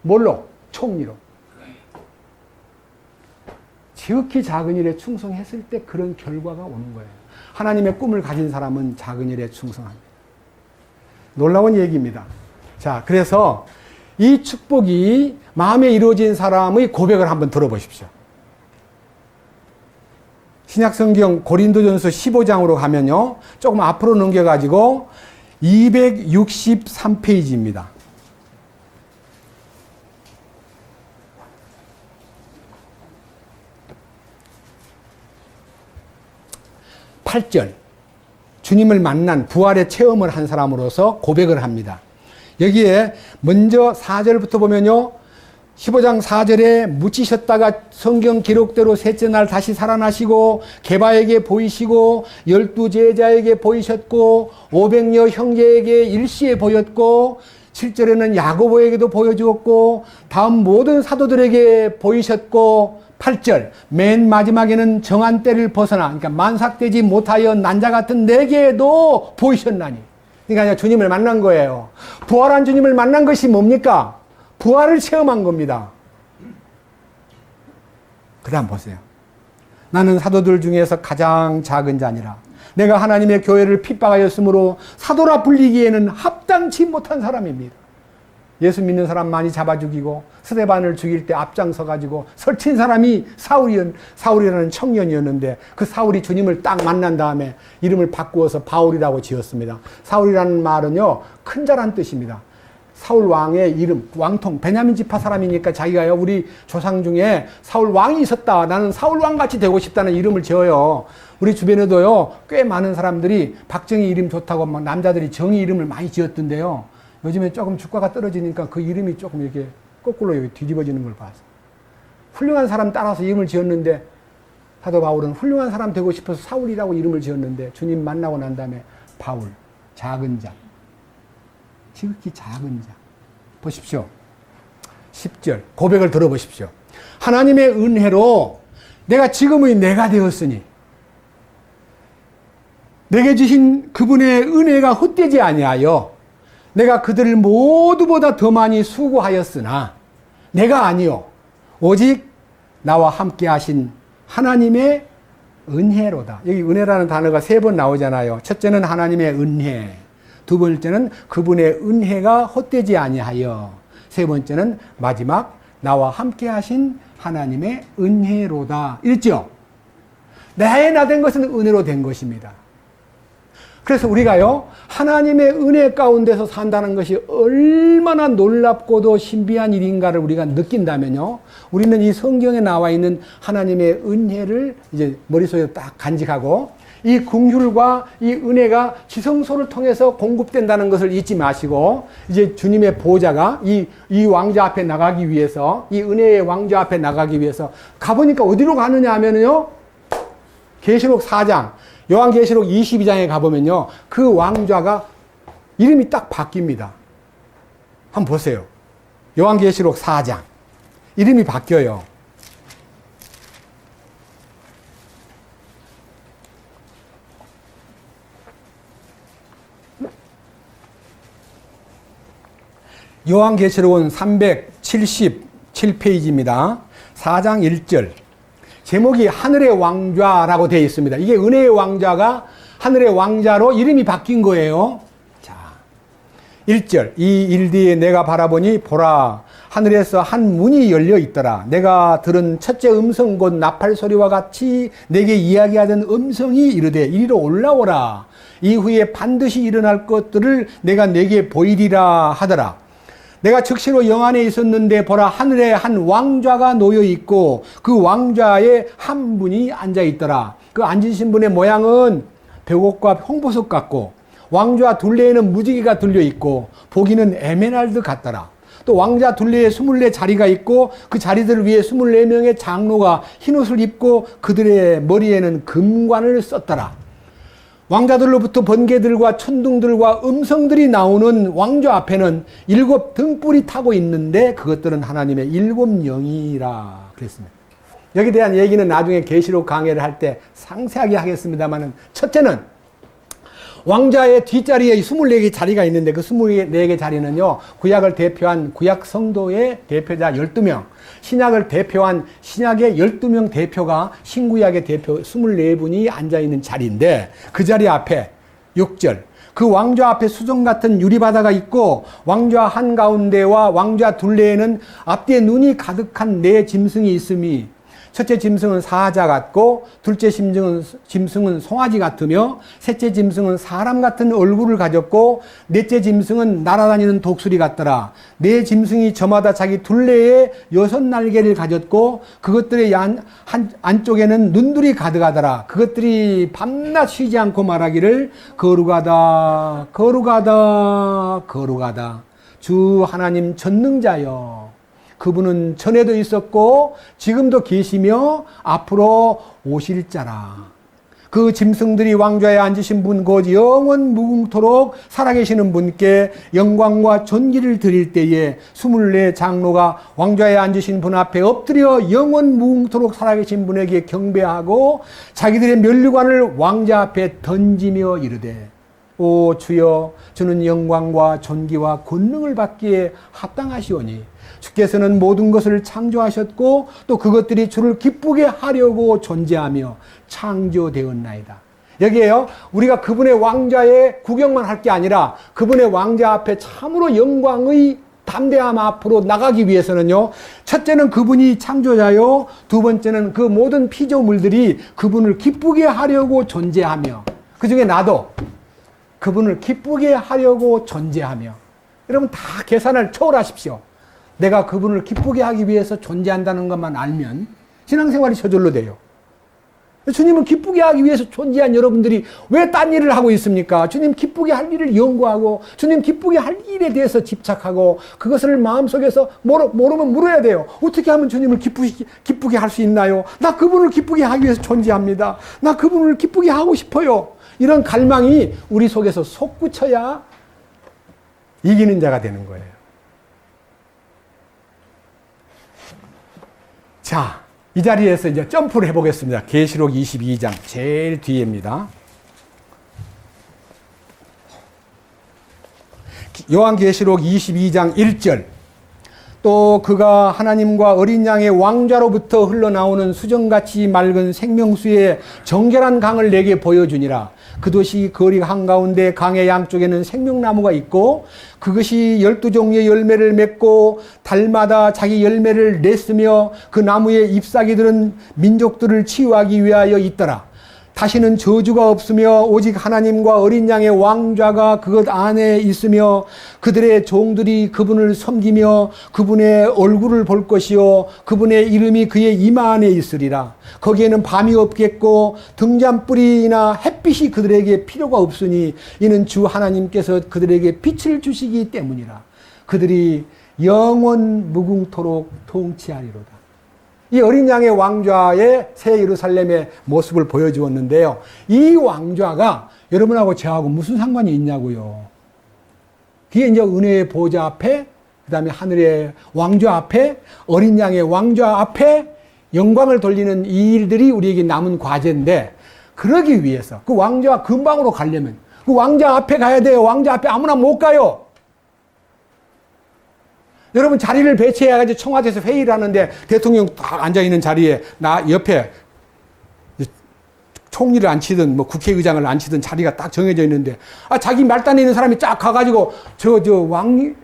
뭘로? 총리로. 지극히 작은 일에 충성했을 때 그런 결과가 오는 거예요. 하나님의 꿈을 가진 사람은 작은 일에 충성합니다. 놀라운 얘기입니다. 자, 그래서 이 축복이 마음에 이루어진 사람의 고백을 한번 들어보십시오. 신약성경 고린도전서 15장으로 가면요, 조금 앞으로 넘겨가지고 263페이지입니다. (8절) 주님을 만난 부활의 체험을 한 사람으로서 고백을 합니다. 여기에 먼저 4절부터 보면요, 15장 4절에 묻히셨다가 성경 기록대로 셋째 날 다시 살아나시고 게바에게 보이시고 12제자에게 보이셨고 500여 형제에게 일시에 보였고 7절에는 야고보에게도 보여주었고 다음 모든 사도들에게 보이셨고 8절 맨 마지막에는 정한 때를 벗어나, 그러니까 만삭되지 못하여 난자 같은 내게도 보이셨나니. 그러니까 주님을 만난 거예요. 부활한 주님을 만난 것이 뭡니까? 부활을 체험한 겁니다. 그 다음 보세요. 나는 사도들 중에서 가장 작은 자니라. 내가 하나님의 교회를 핍박하였으므로 사도라 불리기에는 합당치 못한 사람입니다. 예수 믿는 사람 많이 잡아 죽이고 스데반을 죽일 때 앞장서 가지고 설친 사람이 사울이라는 청년이었는데, 그 사울이 주님을 딱 만난 다음에 이름을 바꾸어서 바울이라고 지었습니다. 사울이라는 말은요, 큰 자란 뜻입니다. 사울 왕의 이름, 왕통, 베냐민 지파 사람이니까 자기가요, 우리 조상 중에 사울 왕이 있었다, 나는 사울 왕 같이 되고 싶다는 이름을 지어요. 우리 주변에도요, 꽤 많은 사람들이 박정희 이름 좋다고 막 남자들이 정희 이름을 많이 지었던데요. 요즘에 조금 주가가 떨어지니까 그 이름이 조금 이렇게 거꾸로 여기 뒤집어지는 걸 봐서. 훌륭한 사람 따라서 이름을 지었는데, 사도 바울은 훌륭한 사람 되고 싶어서 사울이라고 이름을 지었는데, 주님 만나고 난 다음에 바울, 작은 자. 지극히 작은 자. 보십시오. 10절 고백을 들어보십시오. 하나님의 은혜로 내가 지금의 내가 되었으니 내게 주신 그분의 은혜가 헛되지 아니하여 내가 그들을 모두보다 더 많이 수고하였으나 내가 아니요 오직 나와 함께 하신 하나님의 은혜로다. 여기 은혜라는 단어가 3번 나오잖아요. 첫째는 하나님의 은혜, 두 번째는 그분의 은혜가 헛되지 아니하여, 세 번째는 마지막 나와 함께 하신 하나님의 은혜로다. 이랬죠? 나의 나 된 것은 은혜로 된 것입니다. 그래서 우리가요, 하나님의 은혜 가운데서 산다는 것이 얼마나 놀랍고도 신비한 일인가를 우리가 느낀다면요, 우리는 이 성경에 나와 있는 하나님의 은혜를 이제 머릿속에 딱 간직하고, 이 긍휼과 이 은혜가 지성소를 통해서 공급된다는 것을 잊지 마시고, 이제 주님의 보좌가 이 왕자 앞에 나가기 위해서, 이 은혜의 왕자 앞에 나가기 위해서 가보니까 어디로 가느냐 하면요, 계시록 4장, 요한계시록 22장에 가보면요, 그 왕좌가 이름이 딱 바뀝니다. 한번 보세요. 요한계시록 4장. 이름이 바뀌어요. 요한계시록은 377페이지입니다. 4장 1절. 제목이 하늘의 왕좌라고 되어 있습니다. 이게 은혜의 왕좌가 하늘의 왕좌로 이름이 바뀐 거예요. 자, 1절. 이 일 뒤에 내가 바라보니 보라, 하늘에서 한 문이 열려 있더라. 내가 들은 첫째 음성 곧 나팔 소리와 같이 내게 이야기하던 음성이 이르되 이리로 올라오라. 이후에 반드시 일어날 것들을 내가 내게 보이리라 하더라. 내가 즉시로 영 안에 있었는데 보라, 하늘에 한 왕좌가 놓여 있고 그 왕좌에 한 분이 앉아 있더라. 그 앉으신 분의 모양은 벽옥과 홍보석 같고 왕좌 둘레에는 무지개가 들려 있고 보기는 에메랄드 같더라. 또 왕좌 둘레에 24자리가 있고 그 자리들 위에 24명의 장로가 흰옷을 입고 그들의 머리에는 금관을 썼더라. 왕자들로부터 번개들과 천둥들과 음성들이 나오는 왕좌 앞에는 7 등불이 타고 있는데 그것들은 하나님의 7 영이라 그랬습니다. 여기에 대한 얘기는 나중에 계시록 강해를 할 때 상세하게 하겠습니다만, 첫째는 왕좌의 뒷자리에 24개 자리가 있는데 그 24개 자리는요, 구약을 대표한 구약 성도의 대표자 12명, 신약을 대표한 신약의 12명 대표가 신구약의 대표 24분이 앉아있는 자리인데, 그 자리 앞에 6절, 그 왕좌 앞에 수정 같은 유리바다가 있고 왕좌 한가운데와 왕좌 둘레에는 앞뒤에 눈이 가득한 4 짐승이 있음이, 첫째 짐승은 사자 같고 둘째 짐승은 송아지 같으며 셋째 짐승은 사람 같은 얼굴을 가졌고 넷째 짐승은 날아다니는 독수리 같더라. 4 짐승이 저마다 자기 둘레에 6 날개를 가졌고 그것들의 안쪽에는 눈들이 가득하더라. 그것들이 밤낮 쉬지 않고 말하기를 거룩하다 거룩하다 거룩하다 주 하나님 전능자여, 그분은 전에도 있었고 지금도 계시며 앞으로 오실 자라. 그 짐승들이 왕좌에 앉으신 분 곧 영원 무궁토록 살아계시는 분께 영광과 존귀를 드릴 때에 24 장로가 왕좌에 앉으신 분 앞에 엎드려 영원 무궁토록 살아계신 분에게 경배하고 자기들의 면류관을 왕좌 앞에 던지며 이르되, 오 주여, 주는 영광과 존귀와 권능을 받기에 합당하시오니 주께서는 모든 것을 창조하셨고 또 그것들이 주를 기쁘게 하려고 존재하며 창조되었나이다. 여기에요. 우리가 그분의 왕좌의 구경만 할 게 아니라 그분의 왕좌 앞에 참으로 영광의 담대함 앞으로 나가기 위해서는요. 첫째는 그분이 창조자요. 두 번째는 그 모든 피조물들이 그분을 기쁘게 하려고 존재하며 그 중에 나도 그분을 기쁘게 하려고 존재하며 여러분 다 계산을 초월하십시오. 내가 그분을 기쁘게 하기 위해서 존재한다는 것만 알면 신앙생활이 저절로 돼요. 주님을 기쁘게 하기 위해서 존재한 여러분들이 왜 딴 일을 하고 있습니까? 주님 기쁘게 할 일을 연구하고 주님 기쁘게 할 일에 대해서 집착하고 그것을 마음속에서 모르면 물어야 돼요. 어떻게 하면 주님을 기쁘게 할 수 있나요? 나 그분을 기쁘게 하기 위해서 존재합니다. 나 그분을 기쁘게 하고 싶어요. 이런 갈망이 우리 속에서 솟구쳐야 이기는 자가 되는 거예요. 자, 이 자리에서 이제 점프를 해보겠습니다. 계시록 22장 제일 뒤에입니다. 요한계시록 22장 1절. 또 그가 하나님과 어린 양의 왕좌로부터 흘러나오는 수정같이 맑은 생명수의 정결한 강을 내게 보여주니라. 그것이 거리 한가운데 강의 양쪽에는 생명나무가 있고 그것이 12종류의 열매를 맺고 달마다 자기 열매를 냈으며 그 나무의 잎사귀들은 민족들을 치유하기 위하여 있더라. 다시는 저주가 없으며 오직 하나님과 어린 양의 왕좌가 그것 안에 있으며 그들의 종들이 그분을 섬기며 그분의 얼굴을 볼 것이요 그분의 이름이 그의 이마 안에 있으리라. 거기에는 밤이 없겠고 등잔불이나 햇빛이 그들에게 필요가 없으니 이는 주 하나님께서 그들에게 빛을 주시기 때문이라. 그들이 영원 무궁토록 통치하리로다. 이 어린 양의 왕좌의 새 예루살렘의 모습을 보여주었는데요. 이 왕좌가 여러분하고 저하고 무슨 상관이 있냐고요. 그게 이제 은혜의 보좌 앞에, 그 다음에 하늘의 왕좌 앞에, 어린 양의 왕좌 앞에 영광을 돌리는 이 일들이 우리에게 남은 과제인데, 그러기 위해서 그 왕좌 근방으로 가려면 그 왕좌 앞에 가야 돼요. 왕좌 앞에 아무나 못 가요. 여러분 자리를 배치해가지고 청와대에서 회의를 하는데 대통령 딱 앉아있는 자리에 나 옆에 총리를 앉히든 뭐 국회의장을 앉히든 자리가 딱 정해져 있는데 자기 말단에 있는 사람이 쫙 가가지고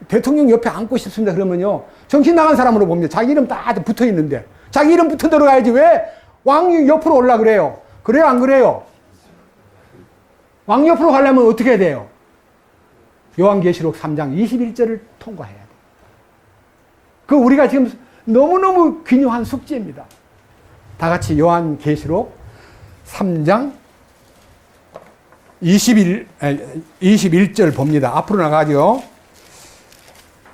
대통령 옆에 앉고 싶습니다. 그러면요 정신 나간 사람으로 봅니다. 자기 이름 딱 붙어 있는데 자기 이름 붙어 들어가야지 왜 왕 옆으로 올라 그래요? 그래요 안 그래요? 왕 옆으로 가려면 어떻게 해야 돼요? 요한계시록 3장 21절을 통과해야 돼요. 그 우리가 지금 너무너무 귀중한 숙제입니다. 다 같이 요한계시록 3장 21절 봅니다. 앞으로 나가죠.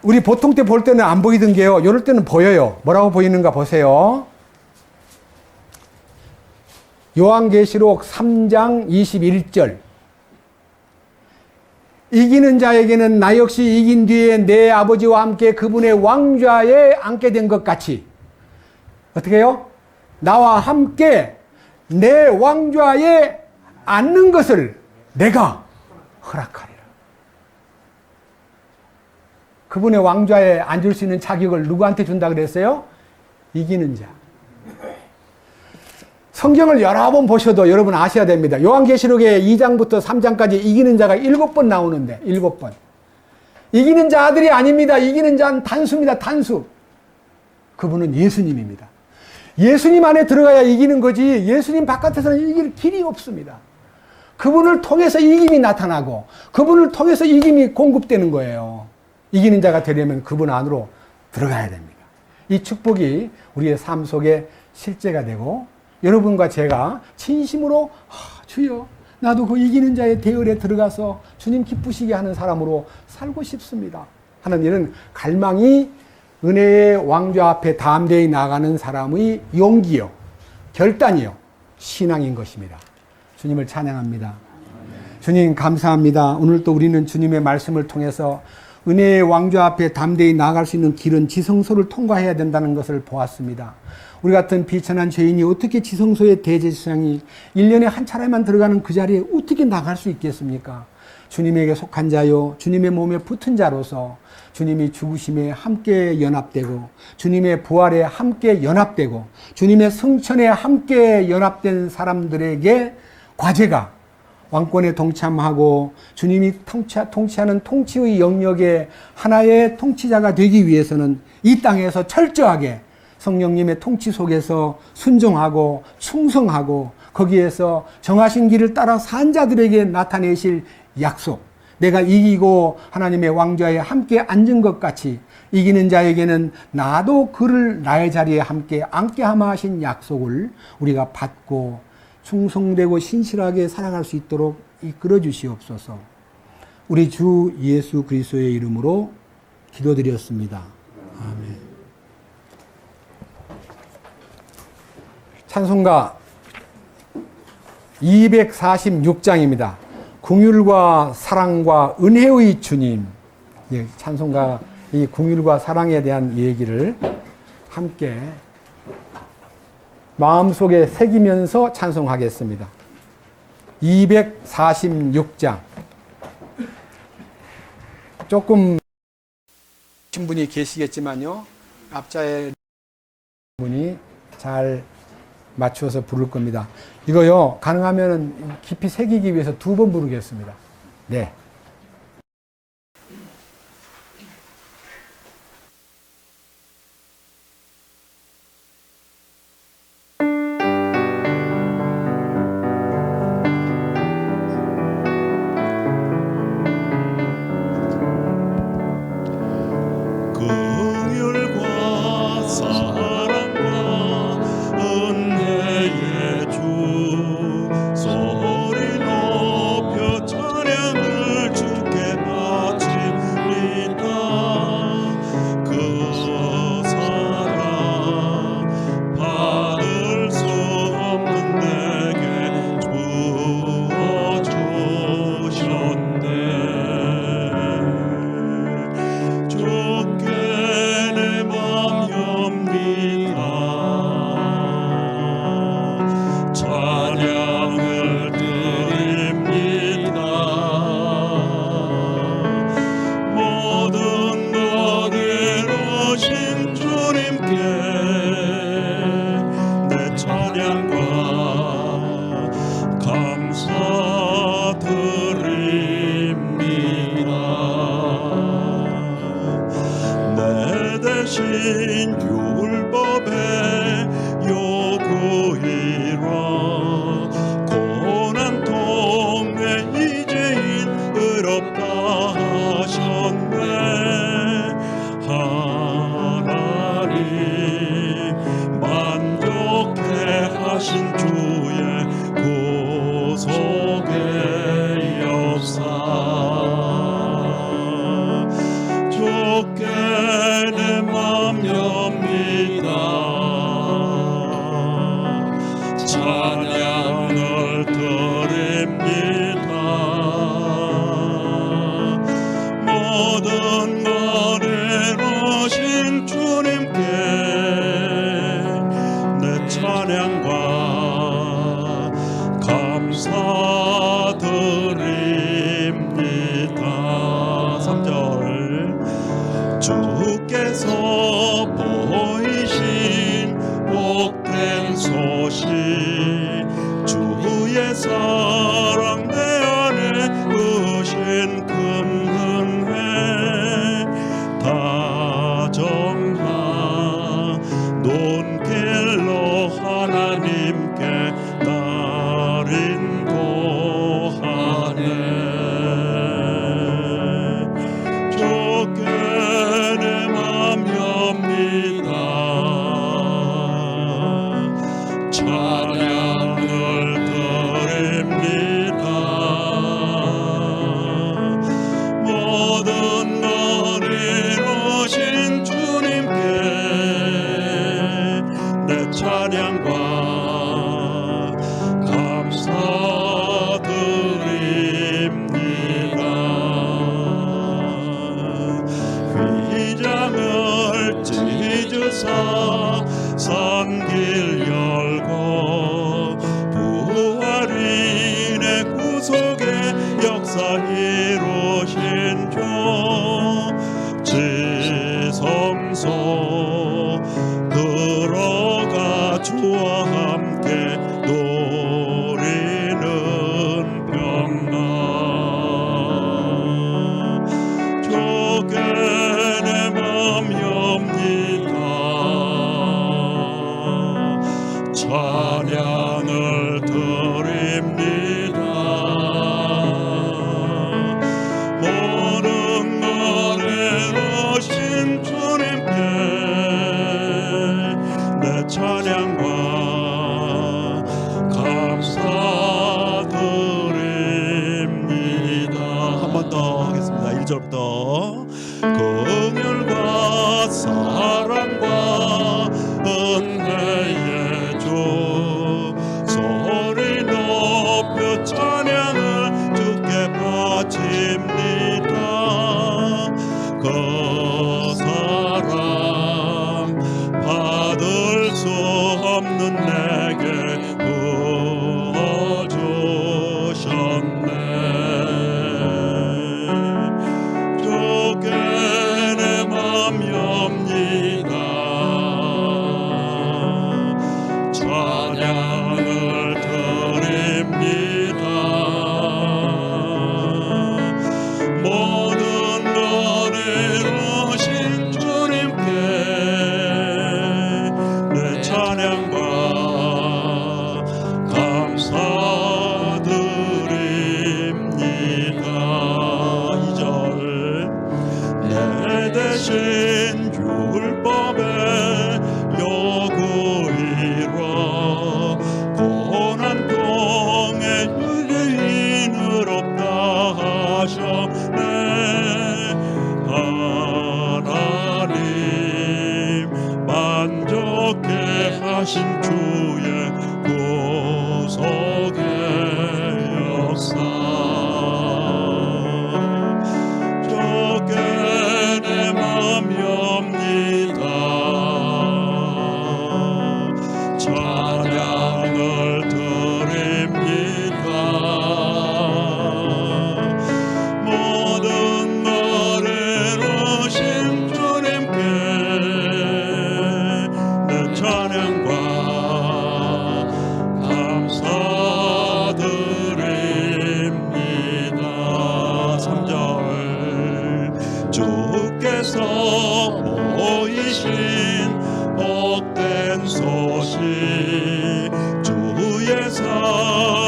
우리 보통 때 볼 때는 안 보이던 게요. 이럴 때는 보여요. 뭐라고 보이는가 보세요. 요한계시록 3장 21절. 이기는 자에게는 나 역시 이긴 뒤에 내 아버지와 함께 그분의 왕좌에 앉게 된 것 같이 어떻게 해요? 나와 함께 내 왕좌에 앉는 것을 내가 허락하리라. 그분의 왕좌에 앉을 수 있는 자격을 누구한테 준다 그랬어요? 이기는 자. 성경을 여러 번 보셔도 여러분 아셔야 됩니다. 요한계시록에 2장부터 3장까지 이기는 자가 7번 나오는데 7번. 이기는 자들이 아닙니다. 이기는 자는 단수입니다. 단수. 그분은 예수님입니다. 예수님 안에 들어가야 이기는 거지 예수님 바깥에서는 이길 길이 없습니다. 그분을 통해서 이김이 나타나고 그분을 통해서 이김이 공급되는 거예요. 이기는 자가 되려면 그분 안으로 들어가야 됩니다. 이 축복이 우리의 삶 속에 실제가 되고 여러분과 제가 진심으로 주여 나도 그 이기는 자의 대열에 들어가서 주님 기쁘시게 하는 사람으로 살고 싶습니다 하는 이런 갈망이 은혜의 왕좌 앞에 담대히 나가는 사람의 용기요 결단이요 신앙인 것입니다. 주님을 찬양합니다. 주님 감사합니다. 오늘 또 우리는 주님의 말씀을 통해서 은혜의 왕좌 앞에 담대히 나아갈 수 있는 길은 지성소를 통과해야 된다는 것을 보았습니다. 우리 같은 비천한 죄인이 어떻게 지성소의 대제사장이 1년에 한 차례만 들어가는 그 자리에 어떻게 나갈 수 있겠습니까? 주님에게 속한 자요 주님의 몸에 붙은 자로서 주님이 죽으심에 함께 연합되고 주님의 부활에 함께 연합되고 주님의 승천에 함께 연합된 사람들에게 과제가 왕권에 동참하고 주님이 통치하는 통치의 영역의 하나의 통치자가 되기 위해서는 이 땅에서 철저하게 성령님의 통치 속에서 순종하고 충성하고 거기에서 정하신 길을 따라 산 자들에게 나타내실 약속, 내가 이기고 하나님의 왕좌에 함께 앉은 것 같이 이기는 자에게는 나도 그를 나의 자리에 함께 앉게 하마 하신 약속을 우리가 받고 충성되고 신실하게 살아갈 수 있도록 이끌어 주시옵소서. 우리 주 예수 그리스도의 이름으로 기도드렸습니다. 아멘. 찬송가 246장입니다. 긍휼과 사랑과 은혜의 주님. 예, 찬송가 이 긍휼과 사랑에 대한 얘기를 함께 마음속에 새기면서 찬송하겠습니다. 246장. 조금 분이 계시겠지만요. 앞자에 분이 잘 맞추어서 부를 겁니다. 이거요, 가능하면 깊이 새기기 위해서 2번 부르겠습니다. 네. 긍휼과 사랑과 은혜의 주 소리 높여 찬양을 주께 바칩니다. 그 사랑 받을 수 없는 내게 주어주셨네. 주께 내 맘 엽니다. 찬양을 드립니다. 모든 것 이루신 주님께 내 찬양과 감사드립니다. 내 대신 율법의 요구이라 고난 통해 이제인 의롭다 하셨네. 하나님 만족해 하신 주의 구속의 역사 주께 내 맘 엽니다. 찬양을 드립니다. 모든 것 이루신 주님께 내 찬양과 감사드립니다. 3절 주께서 보이신 복된 소식 주의 사랑 내 안에 으신 큰 은혜 다정한 논길로 하나님께 날 인도하네. 주께 내 맘 엽니다. 찬양을 드립니다. 모든 것 이루신 주님께 내 찬양과 역사 이루신 주 지성소 들어가 주와 함께 노리는 평강 주께 내 맘 엽니다 찬양을 드립니다 모든 것 이루신 주님께 내 찬양과 감사드립니다. 한 번 더 하겠습니다. 1절부터 긍휼과 사랑과 은혜의 주 소리 높여 찬양을 주께 바칩니다. 그 사랑 받을 수 없는 내게 부어주셨네. 주께 내 맘 엽니다 찬양을 드립니다 모든 것 이루신 주님께 내 찬양과 감사드립니다. 2절 내 대신 율법의 요구 이뤄 고난 통에 유죄인을 없다 하셨네. 하나님 만족해 하신 주의 구속의 역사 주께 내 맘 엽니다 찬양을 드립니다 모든 것 이루신 주님께 내 찬양과 감사드립니다. 3절 주께서 보이신 복된 소식 주의 사